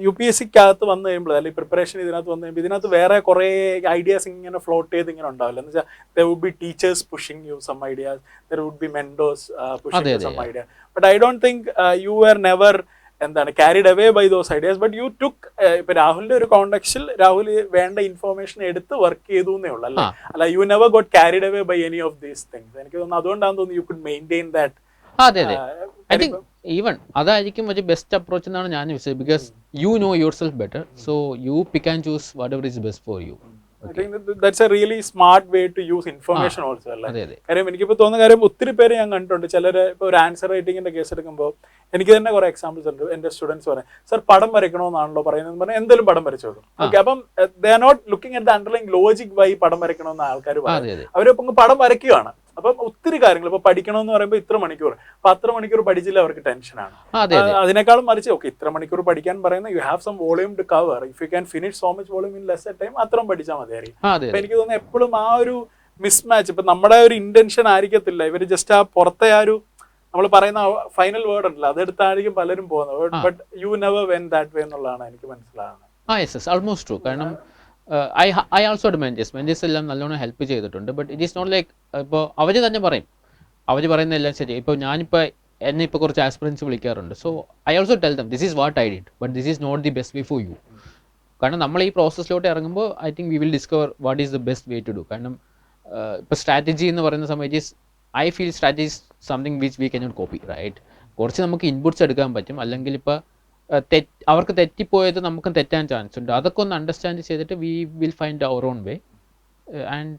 UPSCക്കകത്ത് വന്നു കഴിയുമ്പോൾ അല്ലെങ്കിൽ പ്രിപ്പറേഷൻ ഇതിനകത്ത് വന്നു കഴിയുമ്പോൾ ഇതിനകത്ത് വേറെ കുറേ ഐഡിയാസ് ഇങ്ങനെ ഫ്ലോട്ട് ചെയ്ത് ഇങ്ങനെ ഉണ്ടാവില്ല. എന്ന് വെച്ചാൽ there would be teachers pushing you some ideas, there would be mentors pushing you some ideas, but I don't think you were never എന്താണ് carried away by those ideas, but you took ഇപ്പൊ രാഹുലിന്റെ ഒരു കോണ്ടെക്സ്റ്റിൽ രാഹുൽ വേണ്ട information എടുത്ത് work ചെയ്തു എന്നേ ഉള്ളൂ, അല്ലേ? അല്ല, you never got carried away by any of these things. എനിക്ക് തോന്നുന്നു അതുകൊണ്ടാണെന്ന് തോന്നുന്നു യു കുഡ് മെയിൻറ്റെയിൻ ദാറ്റ്. അതെ ഐ തിങ്ക് ഈവൻ അതായിരിക്കും ഒരു ബെസ്റ്റ് അപ്രോച്ച് എന്നാണ് ഞാൻ വിശ്വസിച്ചത്. Because you know your self better, so you pick and choose what ever is best for you. I think that's a really smart way to use information also, അല്ലേ? കാര്യം എനിക്കിപ്പോൾ തോന്നുന്ന കാര്യം ഒത്തിരി പേര് ഞാൻ കണ്ടിട്ടുണ്ട്. ചിലർ ഇപ്പോൾ ഒരു ആൻസർ റൈറ്റിങ്ങിന്റെ കേസ് എടുക്കുമ്പോൾ എനിക്ക് തന്നെ കുറെ എക്സാമ്പിൾസ് ഉണ്ട്. എൻ്റെ സ്റ്റുഡൻസ് പറയാം, സർ പടം വരയ്ക്കണമെന്നാണല്ലോ പറയുന്നത്, പറഞ്ഞാൽ എന്തെങ്കിലും പടം വരച്ചു കൊടുക്കും. ഓക്കെ, അപ്പം they are not looking at the underlying logic why പടം വരയ്ക്കണമെന്ന് ആൾക്കാർ പറയും. അവരിപ്പം പടം വരയ്ക്കുകയാണ്. അപ്പം ഒത്തിരി കാര്യങ്ങൾ ഇപ്പൊ പഠിക്കണമെന്ന് പറയുമ്പോൾ ഇത്ര മണിക്കൂർ, അപ്പൊ അത്ര മണിക്കൂർ പഠിച്ചില്ല അവർക്ക് ടെൻഷനാണ്. അതിനേക്കാളും മറിച്ച് ഓക്കെ ഇത്ര മണിക്കൂർ പഠിക്കാൻ പറയുന്നത് you have some volume to cover, if you can finish so much volume in less time അത്രയും പഠിച്ചാൽ മതിയായിരിക്കും. അപ്പൊ എനിക്ക് തോന്നുന്നു എപ്പോഴും ആ ഒരു മിസ്മാച്ച്, ഇപ്പൊ നമ്മുടെ ഒരു ഇന്റൻഷൻ ആയിരിക്കത്തില്ല, ഇവര് ജസ്റ്റ് ആ പുറത്തെ ആ ഒരു നമ്മൾ പറയുന്ന ഫൈനൽ വേർഡ് ഉണ്ടല്ലോ അതെടുത്തായിരിക്കും പലരും പോകുന്നത്. But you never went that way എന്നുള്ളതാണ് എനിക്ക് മനസ്സിലാകുന്നത്. Almost true. കാരണം I also had mentors എല്ലാം നല്ലോണം ഹെൽപ്പ് ചെയ്തിട്ടുണ്ട്. But it is not like ഇപ്പോൾ അവർ തന്നെ പറയും, അവർ പറയുന്നതെല്ലാം ശരി. ഇപ്പോൾ ഞാനിപ്പോൾ എന്നെ ഇപ്പോൾ കുറച്ച് ആസ്പിറൻസ് വിളിക്കാറുണ്ട്. So I also tell them this is what I did, but this is not the best way for you. കാരണം നമ്മൾ ഈ പ്രോസസ്സിലോട്ട് ഇറങ്ങുമ്പോൾ I think we will discover what is the best way to do. കാരണം ഇപ്പോൾ strategy എന്ന് പറയുന്ന സമയത്ത് I feel strategy is something which we cannot copy, right? കുറച്ച് നമുക്ക് ഇൻപുട്സ് എടുക്കാൻ പറ്റും, അല്ലെങ്കിൽ ഇപ്പോൾ അവർക്ക് തെറ്റിപ്പോയത് നമുക്കും തെറ്റാൻ ചാൻസ് ഉണ്ട്. അതൊക്കെ ഒന്ന് അണ്ടർസ്റ്റാൻഡ് ചെയ്തിട്ട് we will find our own way. And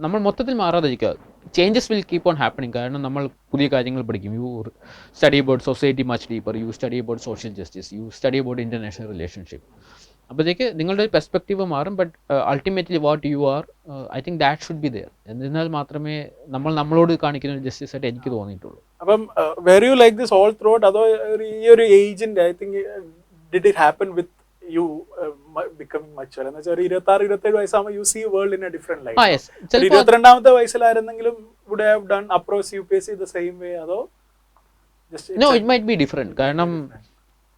നമ്മൾ മൊത്തത്തിൽ മാറാതിരിക്കുക. Changes will keep on happening. കാരണം നമ്മൾ പുതിയ കാര്യങ്ങൾ പഠിക്കും. You study about society much deeper, you study about social justice, you study about international relationship. അപ്പോഴത്തേക്ക് നിങ്ങളുടെ ഒരു പെർസ്പെക്റ്റീവ് മാറും. But ultimately what you are, I think that should be there. എന്നാൽ മാത്രമേ നമ്മളോട് കാണിക്കുന്ന ഒരു ജസ്റ്റിസ് ആയിട്ട് എനിക്ക് തോന്നിയിട്ടുള്ളൂ. അപ്പം were you like this all throughout, അതോ ഈ ഒരു ഏജിന്റെ I think did it happen with you becoming mature എന്ന് വെച്ചാൽ ഒരു 26-27 വയസ്സാകുമ്പോൾ you see world in a different life. 22ാമത്തെ വയസ്സിലായിരുന്നെങ്കിലും would have done approach UPSC the same way, അതോ no it might be different? കാരണം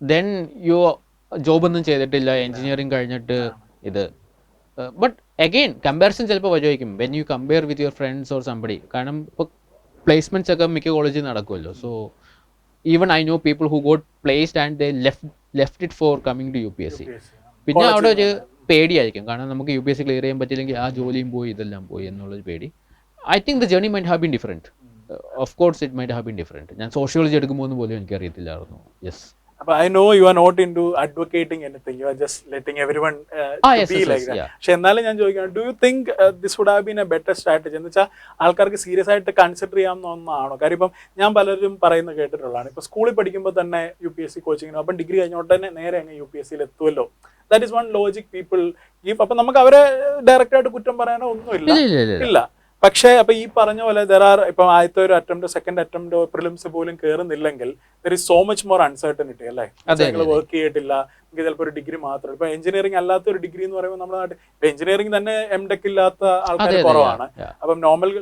ദെൻ യു ജോബ് ഒന്നും ചെയ്തിട്ടില്ല, എഞ്ചിനീയറിംഗ് കഴിഞ്ഞിട്ട് ഇത്. ബട്ട് അഗെയിൻ കമ്പാരിസൺ ചിലപ്പോൾ വചിക്കും when you compare with your friends or somebody. കാരണം ഇപ്പോൾ പ്ലേസ്മെന്റ്സ് ഒക്കെ മിക്ക കോളേജിൽ നടക്കുമല്ലോ. So even I know people who got placed and they left it for coming to UPSC. പിന്നെ അവിടെ ഒരു പേടിയായിരിക്കും, കാരണം നമുക്ക് UPSC ക്ലിയർ ചെയ്യാൻ പറ്റില്ലെങ്കിൽ ആ ജോലിയും പോയി ഇതെല്ലാം പോയി എന്നുള്ളൊരു പേടി. I think the journey might have been different. Of course it might have been different. ഞാൻ സോഷ്യോളജി എടുക്കുമ്പോൾ പോലും എനിക്കറിയത്തില്ലായിരുന്നു. Yes. But I know you are not into advocating anything. You are just letting everyone to yes, be yes, like yes, that. yeah. പക്ഷെ എന്നാലും ഞാൻ ചോദിക്കണം, do you think this would have been a better strategy എന്ന് വെച്ചാൽ ആൾക്കാർക്ക് serious ആയിട്ട് consider ചെയ്യാവുന്ന ഒന്നാണോ? കാര്യം ഇപ്പം ഞാൻ പലരും പറയുന്നത് കേട്ടിട്ടുള്ളതാണ്, ഇപ്പം സ്കൂളിൽ പഠിക്കുമ്പോൾ തന്നെ UPSC കോച്ചിങ്ങിനും അപ്പം ഡിഗ്രി കഴിഞ്ഞ ഉടനെ നേരെ അങ്ങ് UPSCയിൽ എത്തുമല്ലോ. That is one logic people give. അപ്പം നമുക്ക് അവരെ ഡയറക്റ്റായിട്ട് കുറ്റം പറയാനോ ഒന്നുമില്ല, ഇല്ല. പക്ഷേ അപ്പൊ ഈ പറഞ്ഞ പോലെ ഇപ്പം ആദ്യത്തെ ഒരു അറ്റംപ്റ്റ്, സെക്കൻഡ് അറ്റംപ്റ്റ് പ്രിലിംസ് പോലും കയറുന്നില്ലെങ്കിൽ there is so much more uncertainty അല്ലേ? നിങ്ങൾ വർക്ക് ചെയ്തിട്ടില്ല, നിങ്ങൾക്ക് ചിലപ്പോൾ ഒരു ഡിഗ്രി മാത്രം. ഇപ്പൊ എഞ്ചിനീയറിംഗ് അല്ലാത്ത ഒരു ഡിഗ്രി എന്ന് പറയുമ്പോൾ നമ്മുടെ നാട്ടിൽ ഇപ്പൊ എഞ്ചിനീയറിംഗ് തന്നെ MTech ഇല്ലാത്ത ആൾക്കാർ കുറവാണ്. അപ്പം നോർമൽ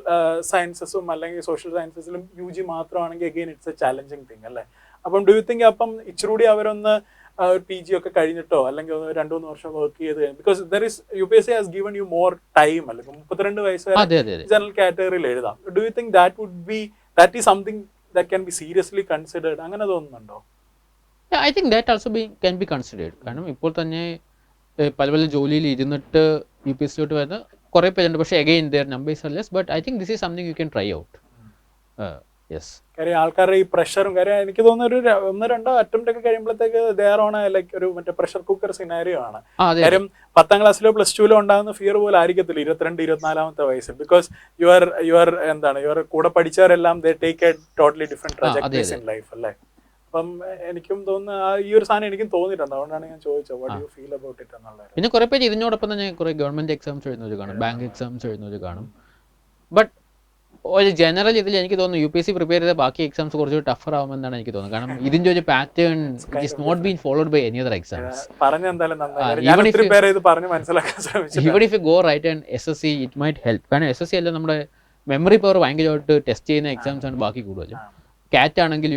സയൻസസും അല്ലെങ്കിൽ സോഷ്യൽ സയൻസസിലും UG മാത്രമാണെങ്കിൽ again it's A challenging thing അല്ലേ? അപ്പം ഡു യു തിങ്ക് അപ്പം ഇച്ചിരൂടി അവരൊന്ന് PG ഒക്കെ കഴിഞ്ഞിട്ടോ അല്ലെങ്കിൽ 2-3 വർഷം വർക്ക് ചെയ്ത്, because there is UPSC has given you more time അല്ലേ? 32 വയസ്സ് വരെ ജനറൽ കാറ്റഗറിയിൽ എഴുതാം. Do you think that is something that can be seriously considered? അങ്ങനെ തോന്നുന്നുണ്ടോ? I think that also can be considered. കാരണം ഇപ്പോൾ തന്നെ പല പല ജോലിയിൽ ഇരുന്നിട്ട് UPSC വരുന്ന കുറേ പേരുണ്ട്. പക്ഷേ again their numbers are less. But I think this is something you can try out. Yes. കാര്യം ആൾക്കാരുടെ ഈ പ്രഷറും, കാര്യം എനിക്ക് തോന്നുന്ന ഒരു 1-2 അറ്റംപ്റ്റ് ഒക്കെ കഴിയുമ്പോഴത്തേക്ക് ദെയർ ഓൺ ലൈക്ക് ഒരു മറ്റേ പ്രഷർ കുക്കർ സിനാരിയോ ആണ്. കാര്യം 10ാം ക്ലാസ്സിലോ +2-ലോ ഉണ്ടാകുന്ന ഫിയർ പോലെ ആയിരിക്കത്തില്ല 22-24 വയസ്സിൽ. ബിക്കോസ് യുവർ എന്താണ് യുവർ കൂടെ പഠിച്ചവരെല്ലാം they take a totally different trajectories in life അല്ലേ? അപ്പം എനിക്കും തോന്നുന്നു ഈ ഒരു സാധനം എനിക്കും തോന്നിയിട്ടുണ്ട്. അതുകൊണ്ടാണ് ഞാൻ ചോദിച്ചത് what you feel about it എന്നുള്ളത്. പിന്നെ കുറെ പേര് ഇതിനോടൊപ്പം തന്നെ കുറെ ഗവൺമെന്റ് എക്സാംസ് എഴുതുന്നവർ കാണും, ബാങ്ക് എക്സാംസ് എഴുതുന്നവർ കാണും. ബട്ട് ഒരു ജനറൽ ഇതിൽ എനിക്ക് തോന്നുന്നു UPSC പ്രിപ്പയർ ചെയ്ത ബാക്കി എക്സാംസ് കുറച്ച് ടഫർ ആവുമെന്നാണ് എനിക്ക് തോന്നുന്നത്. കാരണം ഇതിന്റെ ഒരു pattern it is not been followed by any other exams. Even if you go right and SSC it might help. കാരണം SSC അല്ല നമ്മുടെ മെമ്മറി പവർ ഭയങ്കരമായിട്ട് ടെസ്റ്റ് ചെയ്യുന്ന എക്സാംസ് ആണ് ബാക്കി കൂടുതലും. കാറ്റ് ആണെങ്കിൽ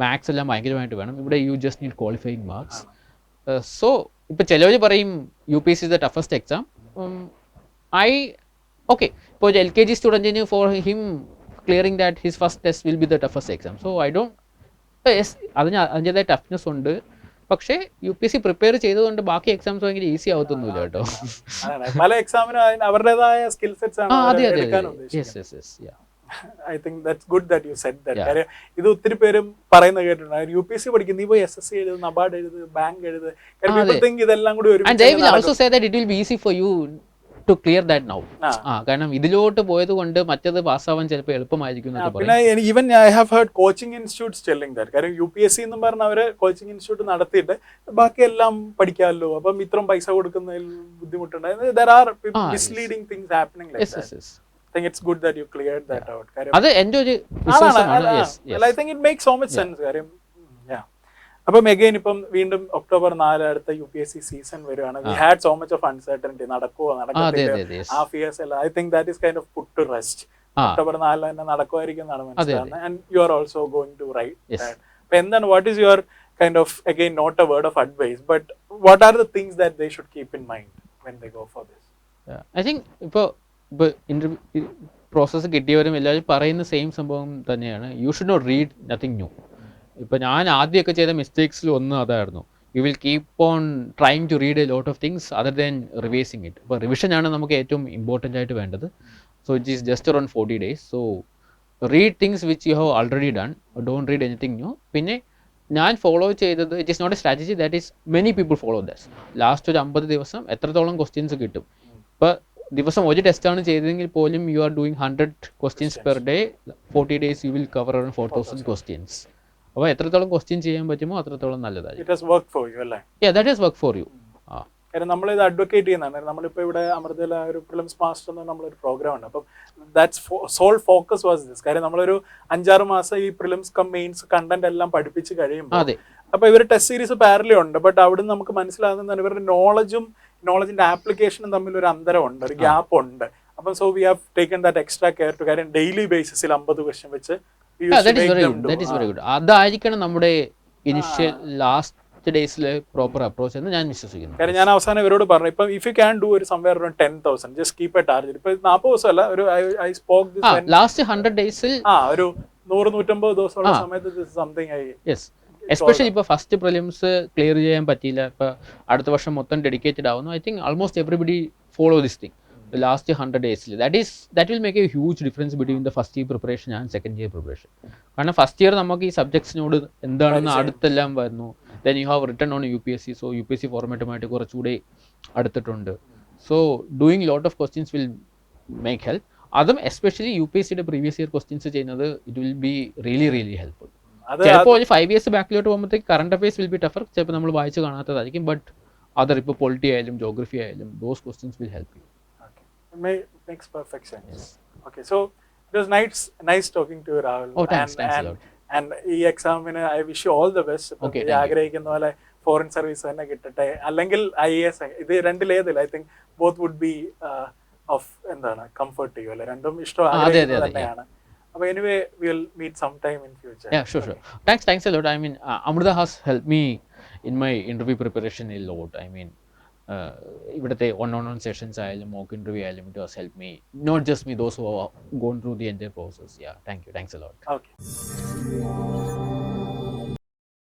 മാത്സ് എല്ലാം ഭയങ്കരമായിട്ട് വേണം. ഇവിടെ you just need qualifying marks. So ഇപ്പം ചിലവർ പറയും UPSC is the toughest exam. Okay, ഇപ്പോൾ ഒരു LKG സ്റ്റുഡൻറ്റിന് for him clearing that his first test will be the toughest exam. So I don't അതിൻ്റെതായ ടഫ്നെസ് ഉണ്ട്. പക്ഷേ UPSC പ്രിപ്പയർ ചെയ്തതുകൊണ്ട് ബാക്കി എക്സാംസ് ഭയങ്കര ഈസി ആവത്തൊന്നുമില്ല കേട്ടോ. പല എക്സാമിനും അവരുടേതായ സ്കിൽ സെറ്റ്സ് ആണ്. I think that's good that you said that. കാര്യം ഇത് ഒത്തിരി പേരും പറയുന്ന കേട്ടിട്ടുണ്ട്, UPSC പഠിക്കും, നീ പോയി SSC എഴുത്, നബാർഡ് എഴുത്, ബാങ്ക് എഴുത്. ഇതെല്ലാം കൂടി ഒരു to clear that now. കാരണം ഇതിലോട്ട് പോയത് കൊണ്ട് മറ്റത് പാസ്സാവാൻ ചിലപ്പോൾ എളുപ്പമായിരിക്കും. പിന്നെ even I have heard coaching institutes telling that. കാര്യം UPSC എന്നും പറഞ്ഞ അവര് കോച്ചിങ് ഇൻസ്റ്റിറ്റ്യൂട്ട് നടത്തിയിട്ട് ബാക്കിയെല്ലാം പഠിക്കാമല്ലോ, അപ്പം ഇത്രയും പൈസ കൊടുക്കുന്നതിൽ ബുദ്ധിമുട്ടുണ്ട്. There are misleading things happening like that. I think it's good that you cleared that out. അത് എൻ്റെ ഒരു വിശ്വാസമാണ്. I think it makes so much sense. കാര്യം അപ്പം എഗെയിൻ ഇപ്പം വീണ്ടും October 4 അടുത്ത UPSC സീസൺ വരുവാണ്. We had so much of uncertainty. നടക്കുമോ നടക്കത്തില്ല, ഹാഫ് ഇയേഴ്സ് അല്ല. I think that is kind of put to rest. October 4 തന്നെ നടക്കുമായിരിക്കും എന്നാണ് മനസ്സിലാവുന്നത്. And you are also going to write that. അപ്പം എന്താണ്, what is your kind of, again not a word of advice, but what are the things that they should keep in mind when they go for this? I think ഇപ്പോൾ process കിട്ടിയവരും എല്ലാവരും പറയുന്ന same സംഭവം തന്നെയാണ്. You should not read nothing new. ഇപ്പോൾ ഞാൻ ആദ്യമൊക്കെ ചെയ്ത മിസ്റ്റേക്സിൽ ഒന്ന് അതായിരുന്നു. You will keep on trying to read a lot of things other than revising it. ഇപ്പോൾ റിവിഷനാണ് നമുക്ക് ഏറ്റവും ഇമ്പോർട്ടൻ്റ് ആയിട്ട് വേണ്ടത്. So it is just around 40 days. So read things which you have already done, don't read anything new. പിന്നെ ഞാൻ follow ചെയ്തത്, it is not a strategy, that is many people follow that. Last ഒരു 50 ദിവസം എത്രത്തോളം questions കിട്ടും. ഇപ്പോൾ ദിവസം ഒരു ടെസ്റ്റാണ് ചെയ്തതെങ്കിൽ പോലും you are doing 100 questions per day. 40 days you will cover around 4,000 questions. അപ്പോൾ എത്രത്തോളം ക്വസ്റ്റ്യൻ ചെയ്യാൻ പറ്റുമോ അത്രത്തോളം നല്ലതായിരിക്കും. That has worked for you. കാരണം നമ്മളിത് അഡ്വക്കേറ്റ് ചെയ്യുന്നതാണ്. നമ്മളിപ്പോൾ ഇവിടെ അമൃതയിലെ ഒരു പ്രിലിംസ് മാസ്റ്റർ എന്ന് നമ്മളൊരു പ്രോഗ്രാം ഉണ്ട്. അപ്പം that's sole focus was this. കാര്യം നമ്മളൊരു 5-6 മാസം ഈ പ്രിലിംസ് കം മെയിൻസ് കണ്ടന്റ് എല്ലാം പഠിപ്പിച്ച് കഴിയുമ്പോൾ അപ്പോൾ ഇവർ ടെസ്റ്റ് സീരീസ് പാരലി ഉണ്ട്. ബട്ട് അവിടുന്ന് നമുക്ക് മനസ്സിലാകുന്നതാണ് ഇവരുടെ നോളജിന്റെ ആപ്ലിക്കേഷനും തമ്മിൽ ഒരു അന്തരമുണ്ട്, ഒരു ഗ്യാപ്പ് ഉണ്ട്. അപ്പം so we have taken that extra care to. കാര്യം ഡെയിലി ബേസിസിൽ 50 ക്വസ്റ്റ്യൻ വെച്ച് അതായിരിക്കണം നമ്മുടെ ഇനിഷ്യൽ ലാസ്റ്റ് ഡേയ്സിലെ പ്രോപ്പർ അപ്രോച്ച് എന്ന് ഞാൻ വിശ്വസിക്കുന്നു. കാര്യം ഞാൻ അവസാനം ഇവരോട് പറഞ്ഞു, ഇപ്പം ഇഫ് യു ക്യാൻ ഡു ഒരു somewhere around 10,000 just keep a target. ഇപ്പൊ 40 ദിവസമല്ല, ഒരു ഐ സ്പോക്ക് ലാസ്റ്റ് 100 days ഒരു 100-150 ദിവസമുള്ള സമയത്ത് സംതിങ് എസ്പെഷ്യലി ഇപ്പോൾ ഫസ്റ്റ് പ്രിലിംസ് ക്ലിയർ ചെയ്യാൻ പറ്റിയില്ല, ഇപ്പോൾ അടുത്ത വർഷം മൊത്തം ഡെഡിക്കേറ്റഡ് ആവുന്നു. I think almost everybody follow this thing the last 100 days. That will make a huge difference between the first year preparation and second year preparation. കാരണം first year നമുക്ക് ഈ സബ്ജക്ട്സിനോട് എന്താണെന്ന് അടുത്തെല്ലാം വരുന്നു. then you have written on UPSC, so UPSC ഫോർമാറ്റുമായിട്ട് കുറച്ചുകൂടി അടുത്തിട്ടുണ്ട്. So doing lot of questions will make help. അതും especially UPSCയുടെ പ്രീവിയസ് ഇയർ ക്വസ്റ്റ്യൻസ് ചെയ്യുന്നത് it will be really helpful. ചിലപ്പോൾ ഒരു 5 years ബാക്കിലോട്ട് പോകുമ്പോഴത്തേക്ക് current affairs will be tougher, ചിലപ്പോൾ നമ്മൾ വായിച്ച് കാണാത്തതായിരിക്കും. ബട്ട് അതർ ഇപ്പോൾ പൊളിറ്റി ആയാലും ജോഗ്രഫി ആയാലും those questions will help you. Makes perfect sense. Yes. Okay, so it was nice talking to you, Rahul. Oh, thanks a lot. And ഈ എക്സാമിന് I wish you all the best. ആഗ്രഹിക്കുന്ന പോലെ foreign service തന്നെ കിട്ടട്ടെ, അല്ലെങ്കിൽ IAS. ഇത് രണ്ടിലേതില്ല, I think both would be of എന്താണ് കംഫർട്ട് ചെയ്യും അല്ലെ, രണ്ടും ഇഷ്ടം തന്നെയാണ്. അപ്പോൾ anyway we will meet some time in future. Yeah, sure. Thanks a lot. I mean, Amrita has helped me in my interview preparation a lot. I mean, ഇവിടുത്തെ one-on-one sessions ആയാലും mock interview ആയാലും it was help me, not just me, those who have gone through the entire process. Yeah, thanks a lot. Okay.